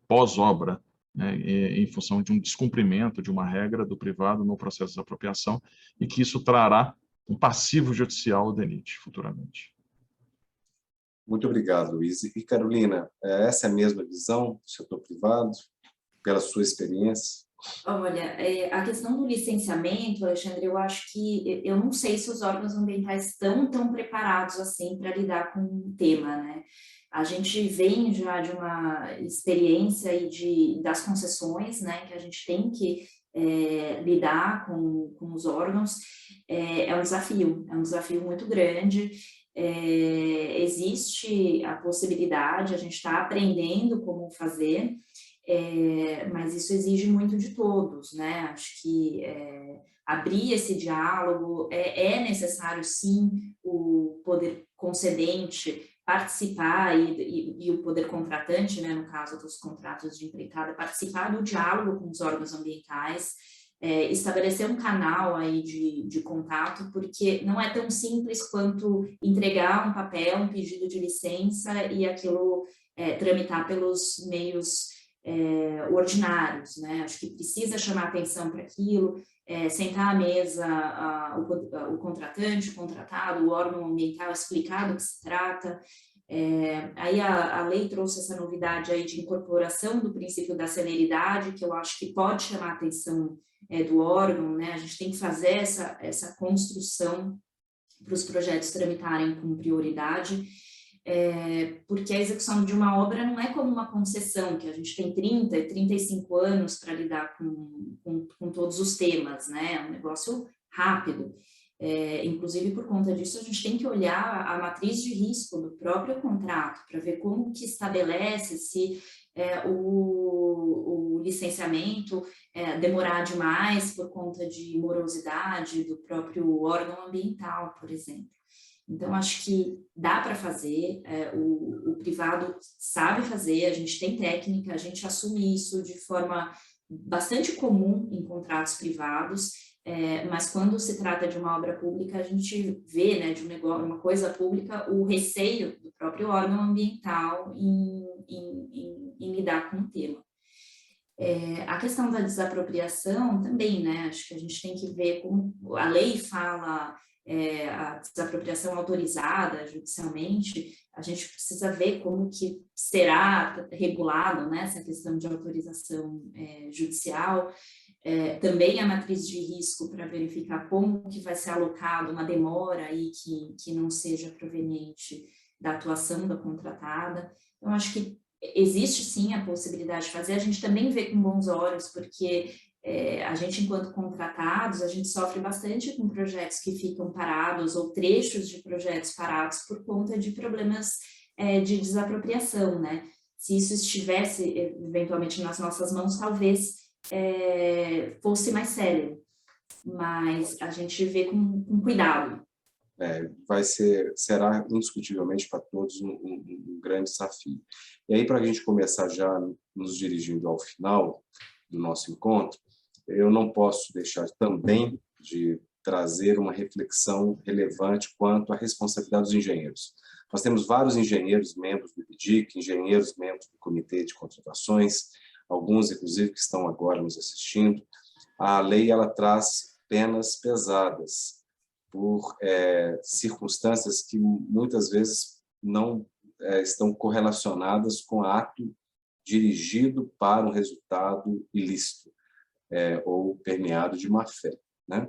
pós-obra, em função de um descumprimento de uma regra do privado no processo de desapropriação, e que isso trará um passivo judicial ao DENIT futuramente. Muito obrigado, Luiz. E Carolina, essa é a mesma visão do setor privado, pela sua experiência? Olha, a questão do licenciamento, Alexandre, eu acho que, eu não sei se os órgãos ambientais estão tão preparados assim para lidar com o tema, né? A gente vem já de uma experiência aí das concessões, né, que a gente tem que lidar com os órgãos. É um desafio muito grande. Existe a possibilidade, a gente está aprendendo como fazer, mas isso exige muito de todos, né? Acho que abrir esse diálogo é necessário, sim, o poder concedente participar e o poder contratante, né, no caso dos contratos de empreitada, participar do diálogo com os órgãos ambientais, estabelecer um canal aí de contato, porque não é tão simples quanto entregar um papel, um pedido de licença e aquilo tramitar pelos meios ordinários, né? Acho que precisa chamar atenção para aquilo, sentar à mesa o contratante, o contratado, o órgão ambiental, explicar do que se trata. Aí a lei trouxe essa novidade aí de incorporação do princípio da celeridade, que eu acho que pode chamar a atenção do órgão, né? A gente tem que fazer essa construção para os projetos tramitarem com prioridade, porque a execução de uma obra não é como uma concessão, que a gente tem 30 e 35 anos para lidar com todos os temas, né? É um negócio rápido. Inclusive, por conta disso, a gente tem que olhar a matriz de risco do próprio contrato para ver como que estabelece se o licenciamento demorar demais por conta de morosidade do próprio órgão ambiental, por exemplo. Então, acho que dá para fazer, o privado sabe fazer, a gente tem técnica, a gente assume isso de forma bastante comum em contratos privados, mas quando se trata de uma obra pública, a gente vê, né, de uma coisa pública, o receio do próprio órgão ambiental em lidar com o tema. A questão da desapropriação também, né, acho que a gente tem que ver como a lei fala, a desapropriação autorizada judicialmente, a gente precisa ver como que será regulado, né, essa questão de autorização judicial, também a matriz de risco para verificar como que vai ser alocado uma demora aí que não seja proveniente da atuação da contratada. Então, acho que existe sim a possibilidade de fazer, a gente também vê com bons olhos, porque a gente, enquanto contratados, a gente sofre bastante com projetos que ficam parados ou trechos de projetos parados por conta de problemas de desapropriação, né? Se isso estivesse eventualmente nas nossas mãos, talvez fosse mais sério, mas a gente vê com cuidado. Será indiscutivelmente para todos um grande desafio. E aí, para a gente começar já nos dirigindo ao final do nosso encontro, eu não posso deixar também de trazer uma reflexão relevante quanto à responsabilidade dos engenheiros. Nós temos vários engenheiros membros do IBDIC, engenheiros membros do Comitê de Contratações, alguns, inclusive, que estão agora nos assistindo, a lei ela traz penas pesadas por circunstâncias que muitas vezes não estão correlacionadas com ato dirigido para um resultado ilícito ou permeado de má-fé, né?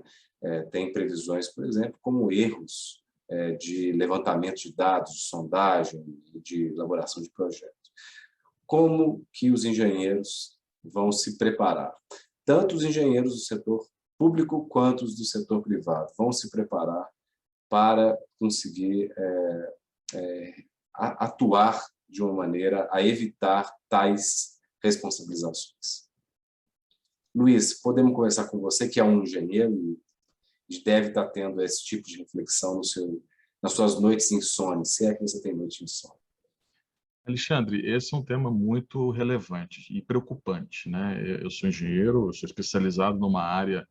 Tem previsões, por exemplo, como erros de levantamento de dados, de sondagem, de elaboração de projetos. Como que os engenheiros vão se preparar? Tanto os engenheiros do setor público quanto os do setor privado vão se preparar para conseguir atuar de uma maneira a evitar tais responsabilizações. Luiz, podemos conversar com você, que é um engenheiro e deve estar tendo esse tipo de reflexão nas suas noites insônias, se é que você tem noite de insônia. Alexandre, esse é um tema muito relevante e preocupante, né? Eu sou engenheiro, eu sou especializado numa área,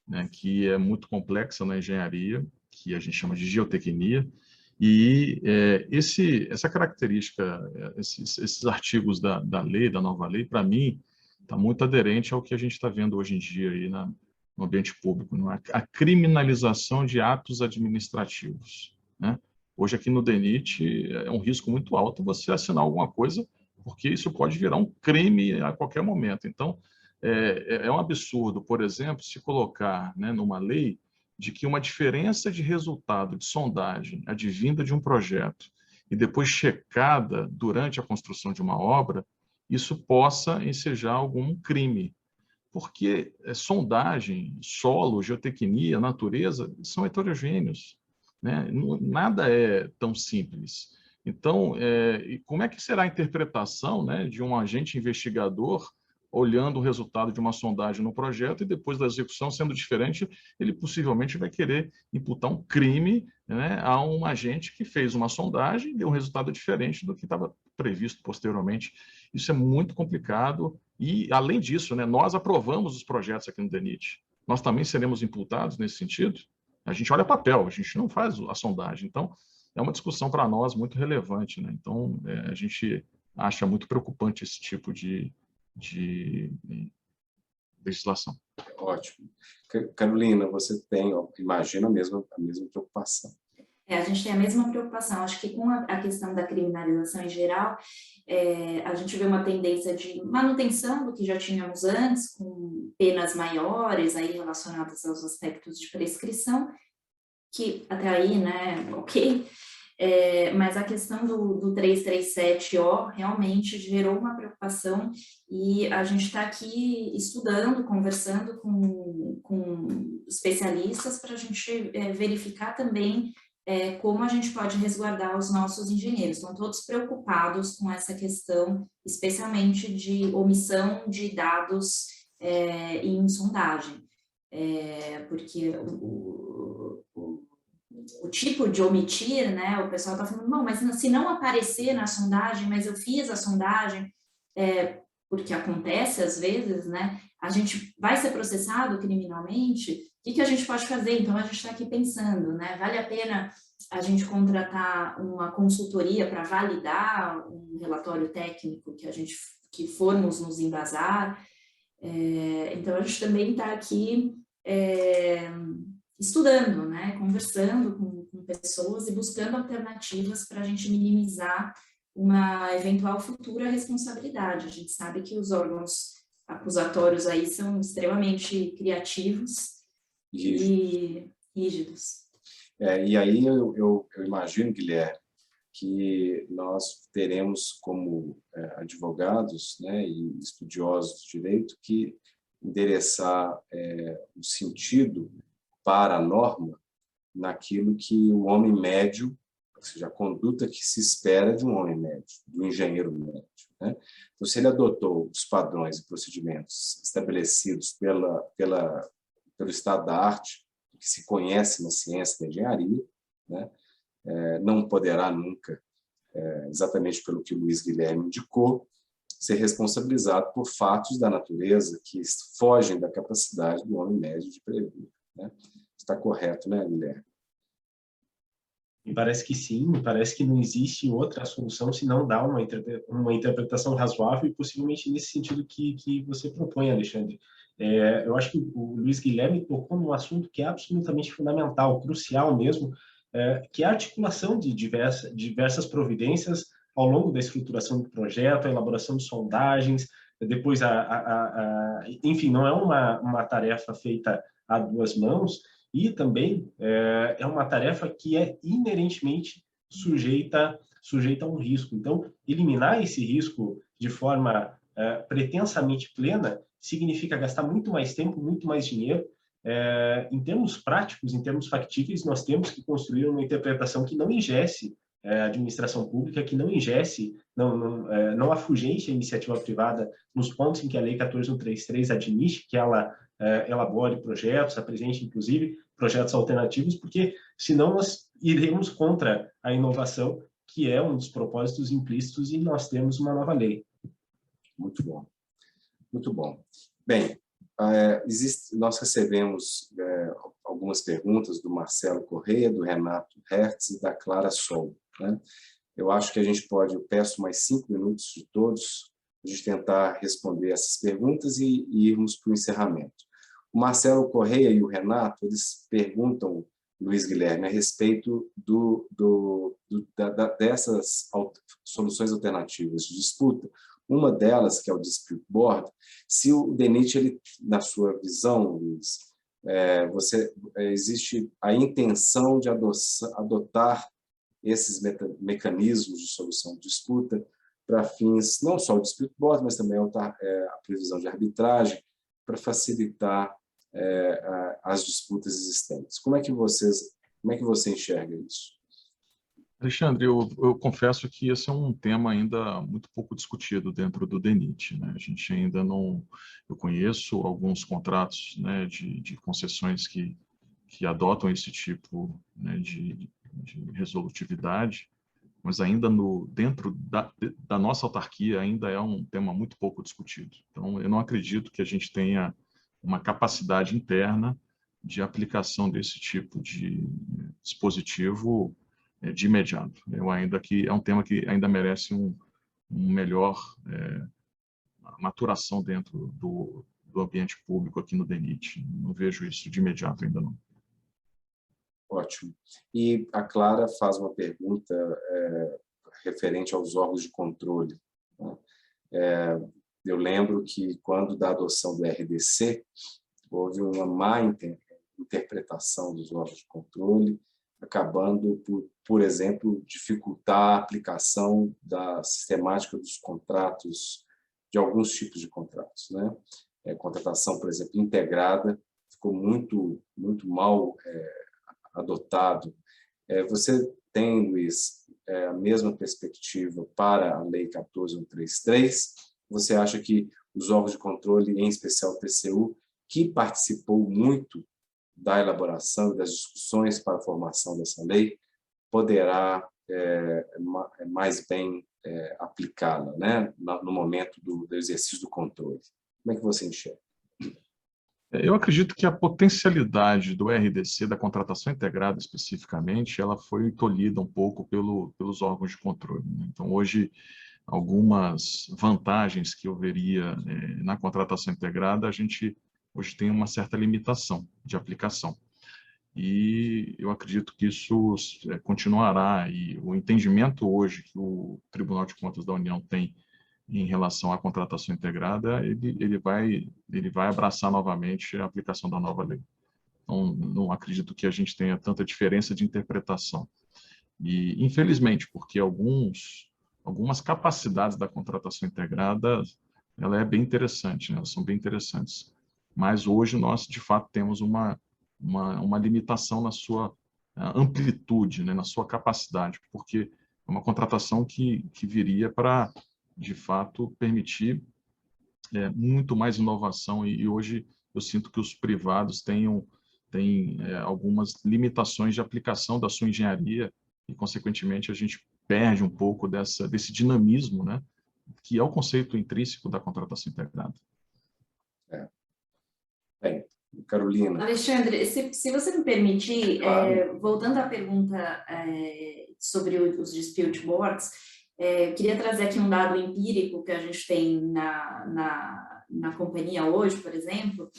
né, que é muito complexa na engenharia, que a gente chama de geotecnia, e essa característica, esses artigos da lei, da nova lei, para mim, está muito aderente ao que a gente está vendo hoje em dia aí no ambiente público, não é? A criminalização de atos administrativos, né? Hoje aqui no DENIT é um risco muito alto você assinar alguma coisa, porque isso pode virar um crime a qualquer momento. Então, é um absurdo, por exemplo, se colocar, né, numa lei de que uma diferença de resultado de sondagem advinda de um projeto e depois checada durante a construção de uma obra, isso possa ensejar algum crime. Porque sondagem, solo, geotecnia, natureza, são heterogêneos, né? Nada é tão simples. Então, como é que será a interpretação, né, de um agente investigador olhando o resultado de uma sondagem no projeto e depois da execução sendo diferente, ele possivelmente vai querer imputar um crime, né, a um agente que fez uma sondagem e deu um resultado diferente do que estava previsto posteriormente. Isso é muito complicado e, além disso, né, nós aprovamos os projetos aqui no DENIT. Nós também seremos imputados nesse sentido? A gente olha papel, a gente não faz a sondagem. Então, é uma discussão para nós muito relevante, né? Então, a gente acha muito preocupante esse tipo de legislação. Ótimo. Carolina, você tem, imagina, a mesma preocupação. A gente tem a mesma preocupação. Acho que com a questão da criminalização em geral, a gente vê uma tendência de manutenção do que já tínhamos antes, com penas maiores aí relacionadas aos aspectos de prescrição, que até aí, né, ok. Mas a questão do 337-O realmente gerou uma preocupação e a gente está aqui estudando, conversando com especialistas para a gente verificar também como a gente pode resguardar os nossos engenheiros. Estão todos preocupados com essa questão, especialmente de omissão de dados em sondagem, porque o tipo de omitir, né, o pessoal está falando, não, mas se não aparecer na sondagem, mas eu fiz a sondagem, porque acontece às vezes, né, a gente vai ser processado criminalmente, o que a gente pode fazer? Então, a gente está aqui pensando, né, vale a pena a gente contratar uma consultoria para validar um relatório técnico que formos nos embasar? Então, a gente também está aqui estudando, né, conversando com pessoas e buscando alternativas para a gente minimizar uma eventual futura responsabilidade. A gente sabe que os órgãos acusatórios aí são extremamente criativos e rígidos. E aí eu imagino, Guilherme, que nós teremos como advogados, né, e estudiosos de direito que endereçar o sentido para a norma naquilo que o homem médio, ou seja, a conduta que se espera de um homem médio, do engenheiro médio, né? Então, se ele adotou os padrões e procedimentos estabelecidos pelo estado da arte, que se conhece na ciência da engenharia, né? Não poderá nunca, exatamente pelo que o Luiz Guilherme indicou, ser responsabilizado por fatos da natureza que fogem da capacidade do homem médio de prever, né? Está correto, né, Guilherme? Me parece que sim, me parece que não existe outra solução se não dar uma interpretação razoável e possivelmente nesse sentido que você propõe, Alexandre. Eu acho que o Luiz Guilherme tocou num assunto que é absolutamente fundamental, crucial mesmo, que é a articulação de diversas providências ao longo da estruturação do projeto, a elaboração de sondagens, depois, enfim, não é uma tarefa feita a duas mãos, e também é uma tarefa que é inerentemente sujeita a um risco. Então, eliminar esse risco de forma pretensamente plena significa gastar muito mais tempo, muito mais dinheiro. Em termos práticos, em termos factíveis, nós temos que construir uma interpretação que não engesse a administração pública, que não engesse, não afugente a iniciativa privada nos pontos em que a Lei 14.133 admite que ela elabore projetos, apresente, inclusive, projetos alternativos, porque senão nós iremos contra a inovação, que é um dos propósitos implícitos, e nós temos uma nova lei. Muito bom. Muito bom. Bem, nós recebemos algumas perguntas do Marcelo Correia, do Renato Hertz e da Clara Sol, né? Eu acho que eu peço mais 5 minutos de todos, a gente tentar responder essas perguntas e irmos para o encerramento. O Marcelo Correia e o Renato, eles perguntam, Luiz Guilherme, a respeito dessas soluções alternativas de disputa. Uma delas, que é o Dispute Board, se o DENIT, ele, na sua visão, Luiz, existe a intenção de adotar esses mecanismos de solução de disputa para fins, não só o Dispute Board, mas também a previsão de arbitragem, para facilitar as disputas existentes. Como é que você enxerga isso? Alexandre, eu confesso que esse é um tema ainda muito pouco discutido dentro do DENIT, né? A gente ainda não... Eu conheço alguns contratos, né, de concessões que adotam esse tipo, né, de resolutividade, mas ainda dentro da nossa autarquia ainda é um tema muito pouco discutido. Então, eu não acredito que a gente tenha uma capacidade interna de aplicação desse tipo de dispositivo de imediato. É um tema que ainda merece um melhor maturação dentro do ambiente público aqui no DENIT. Não vejo isso de imediato ainda não. Ótimo. E a Clara faz uma pergunta referente aos órgãos de controle, né? Eu lembro que, quando da adoção do RDC, houve uma má interpretação dos órgãos de controle, acabando por exemplo, dificultar a aplicação da sistemática dos contratos, de alguns tipos de contratos, né? Contratação, por exemplo, integrada, ficou muito mal adotado. Você tem, Luiz, a mesma perspectiva para a Lei 14.133? Você acha que os órgãos de controle, em especial o TCU, que participou muito da elaboração e das discussões para a formação dessa lei, poderá mais bem aplicá-la, né, no momento do exercício do controle? Como é que você enxerga? Eu acredito que a potencialidade do RDC, da contratação integrada especificamente, ela foi tolhida um pouco pelos órgãos de controle, né? Então, hoje, algumas vantagens que eu veria na contratação integrada, a gente hoje tem uma certa limitação de aplicação. E eu acredito que isso continuará, e o entendimento hoje que o Tribunal de Contas da União tem em relação à contratação integrada, ele vai abraçar novamente a aplicação da nova lei. Então, não acredito que a gente tenha tanta diferença de interpretação. E, infelizmente, porque algumas capacidades da contratação integrada, ela é bem interessante, né? Elas são bem interessantes. Mas hoje nós, de fato, temos uma limitação na sua amplitude, né? Na sua capacidade, porque é uma contratação que viria para, de fato, permitir muito mais inovação, e hoje eu sinto que os privados têm algumas limitações de aplicação da sua engenharia, e, consequentemente, a gente perde um pouco desse dinamismo, né, que é o conceito intrínseco da contratação integrada. Bem, Carolina. Alexandre, se você me permitir, Claro. voltando à pergunta sobre os dispute boards, queria trazer aqui um dado empírico que a gente tem na companhia hoje, por exemplo.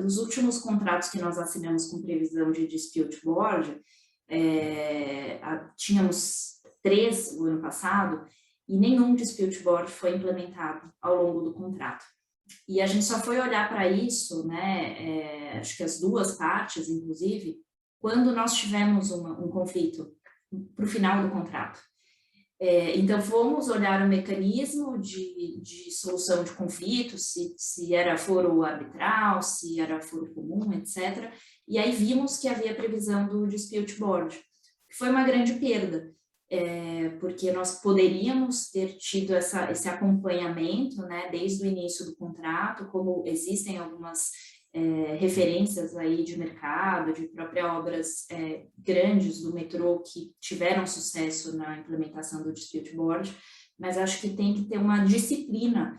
Os últimos contratos que nós assinamos com previsão de dispute board, tínhamos 3 no ano passado, e nenhum dispute board foi implementado ao longo do contrato. E a gente só foi olhar para isso, né, acho que as duas partes, inclusive, quando nós tivemos um conflito para o final do contrato. Então, fomos olhar o mecanismo de solução de conflitos, se era foro arbitral, se era foro comum, etc. E aí vimos que havia previsão do dispute board, que foi uma grande perda, porque nós poderíamos ter tido esse acompanhamento, né, desde o início do contrato, como existem algumas referências aí de mercado, de próprias obras grandes do metrô que tiveram sucesso na implementação do dispute board, mas acho que tem que ter uma disciplina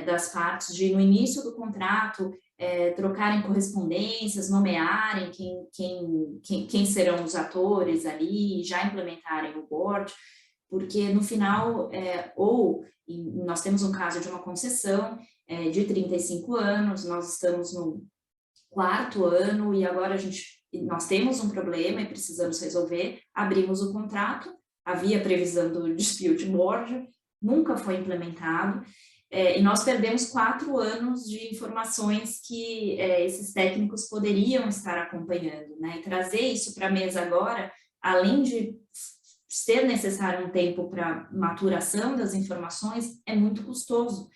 das partes de, no início do contrato, trocarem correspondências, nomearem quem serão os atores ali, já implementarem o board, porque no final, nós temos um caso de uma concessão de 35 anos, nós estamos no 4º ano e agora nós temos um problema e precisamos resolver, abrimos o contrato, havia previsão do dispute board, nunca foi implementado, e nós perdemos 4 anos de informações que esses técnicos poderiam estar acompanhando, né? E trazer isso para a mesa agora, além de ser necessário um tempo para maturação das informações, é muito custoso.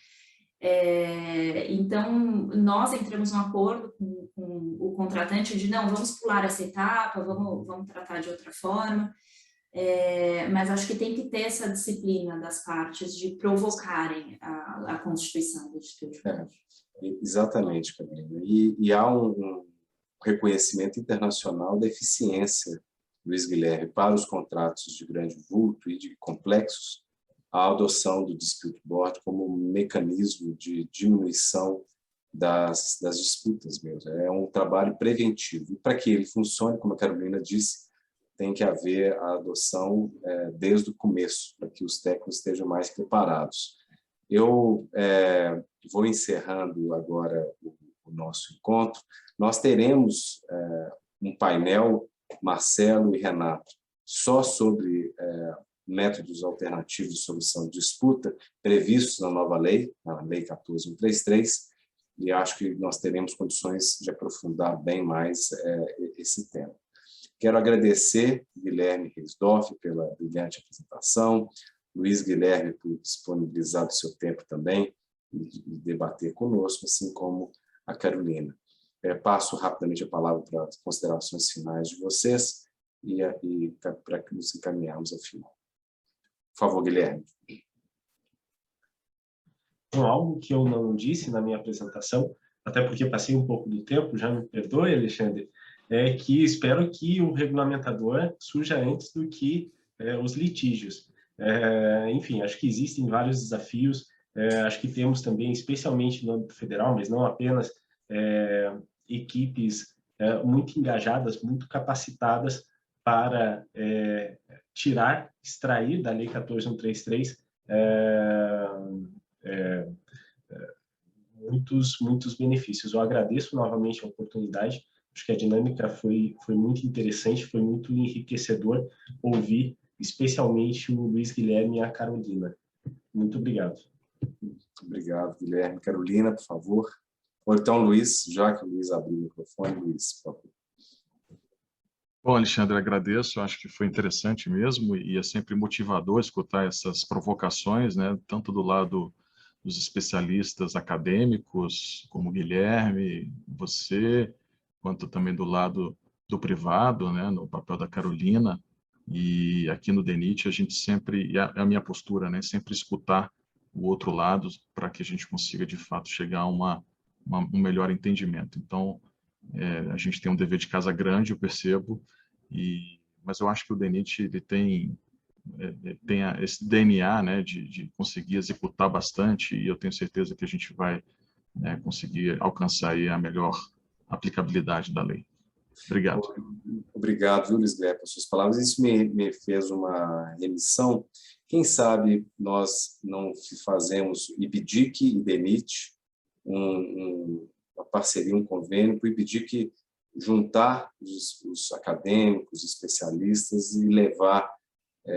Então, nós entramos num acordo com o contratante de não, vamos pular essa etapa, vamos tratar de outra forma, mas acho que tem que ter essa disciplina das partes de provocarem a constituição do dispute board. Exatamente, Carolina. E há um reconhecimento internacional da eficiência, Luiz Guilherme, para os contratos de grande vulto e de complexos, a adoção do dispute board como um mecanismo de diminuição das disputas mesmo. É um trabalho preventivo. E para que ele funcione, como a Carolina disse, tem que haver a adoção desde o começo, para que os técnicos estejam mais preparados. Eu vou encerrando agora o nosso encontro. Nós teremos um painel, Marcelo e Renato, só sobre métodos alternativos de solução de disputa, previstos na nova lei, na Lei 14.133, e acho que nós teremos condições de aprofundar bem mais esse tema. Quero agradecer Guilherme Reisdorf pela brilhante apresentação, Luiz Guilherme por disponibilizar o seu tempo também e debater conosco, assim como a Carolina. Passo rapidamente a palavra para as considerações finais de vocês e para que nos encaminharmos ao final. Por favor, Guilherme. Bom, algo que eu não disse na minha apresentação, até porque passei um pouco do tempo, já me perdoe, Alexandre, é que espero que o regulamentador surja antes do que os litígios. Enfim, acho que existem vários desafios, acho que temos também, especialmente no âmbito federal, mas não apenas, equipes muito engajadas, muito capacitadas para extrair da Lei 14.133 muitos benefícios. Eu agradeço novamente a oportunidade, acho que a dinâmica foi muito interessante, foi muito enriquecedor ouvir, especialmente o Luiz Guilherme e a Carolina. Muito obrigado. Muito obrigado, Guilherme. Carolina, por favor. Ou então, Luiz, já que o Luiz abriu o microfone, Luiz, por favor. Bom, Alexandre, agradeço, acho que foi interessante mesmo e é sempre motivador escutar essas provocações, né, tanto do lado dos especialistas acadêmicos, como o Guilherme, você, quanto também do lado do privado, né, no papel da Carolina, e aqui no DENIT a gente sempre, e a minha postura, né, sempre escutar o outro lado para que a gente consiga de fato chegar a um melhor entendimento. Então, a gente tem um dever de casa grande, eu percebo, mas eu acho que o DENIT ele tem esse DNA, né, de conseguir executar bastante, e eu tenho certeza que a gente vai conseguir alcançar aí a melhor aplicabilidade da lei. Obrigado. Obrigado, viu, Luiz Guilherme, por suas palavras. Isso me fez uma remissão. Quem sabe nós não fazemos IBDIC e DENIT, uma parceria, um convênio para o IBDIC juntar os acadêmicos, especialistas e levar,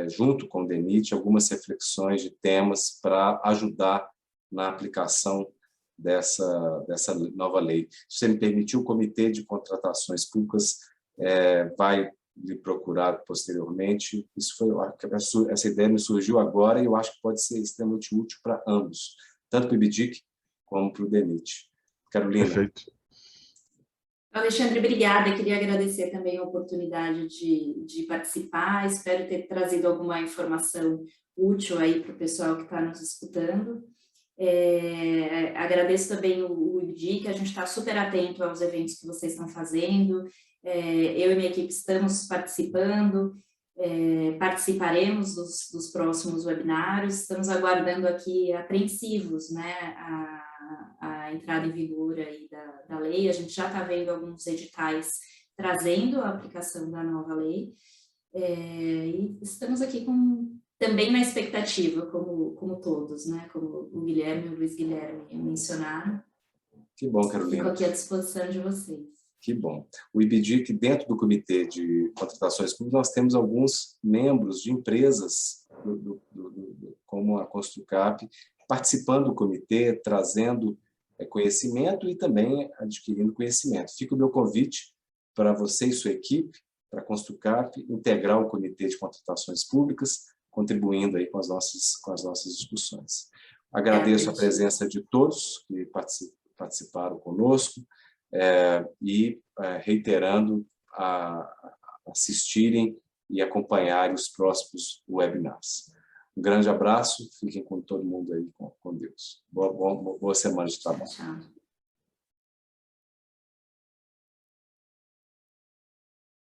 junto com o DENIT, algumas reflexões de temas para ajudar na aplicação dessa nova lei. Se você me permitir, o Comitê de Contratações Públicas vai lhe procurar posteriormente. Essa ideia me surgiu agora e eu acho que pode ser extremamente útil para ambos, tanto para o IBDIC como para o DENIT. Carolina. Perfeito. Alexandre, obrigada. Queria agradecer também a oportunidade de participar. Espero ter trazido alguma informação útil aí para o pessoal que está nos escutando. Agradeço também o IBDIC, a gente está super atento aos eventos que vocês estão fazendo. Eu e minha equipe estamos participando, participaremos dos próximos webinários, estamos aguardando aqui apreensivos, né, a entrada em vigor aí da lei. A gente já está vendo alguns editais trazendo a aplicação da nova lei, e estamos aqui também na expectativa, como todos, né? Como o Guilherme e o Luiz Guilherme mencionaram. Que bom, Carolina. Fico aqui à disposição de vocês. Que bom. O IBDIC, dentro do Comitê de Contratações Públicas, nós temos alguns membros de empresas, como a Construcap, participando do comitê, trazendo conhecimento e também adquirindo conhecimento. Fica o meu convite para você e sua equipe, para a Construcap, integrar o Comitê de Contratações Públicas, contribuindo aí com as nossas discussões. Agradeço a presença de todos que participaram conosco e reiterando a assistirem e acompanharem os próximos webinars. Um grande abraço, fiquem com todo mundo aí com Deus. Boa semana de trabalho. Tchau.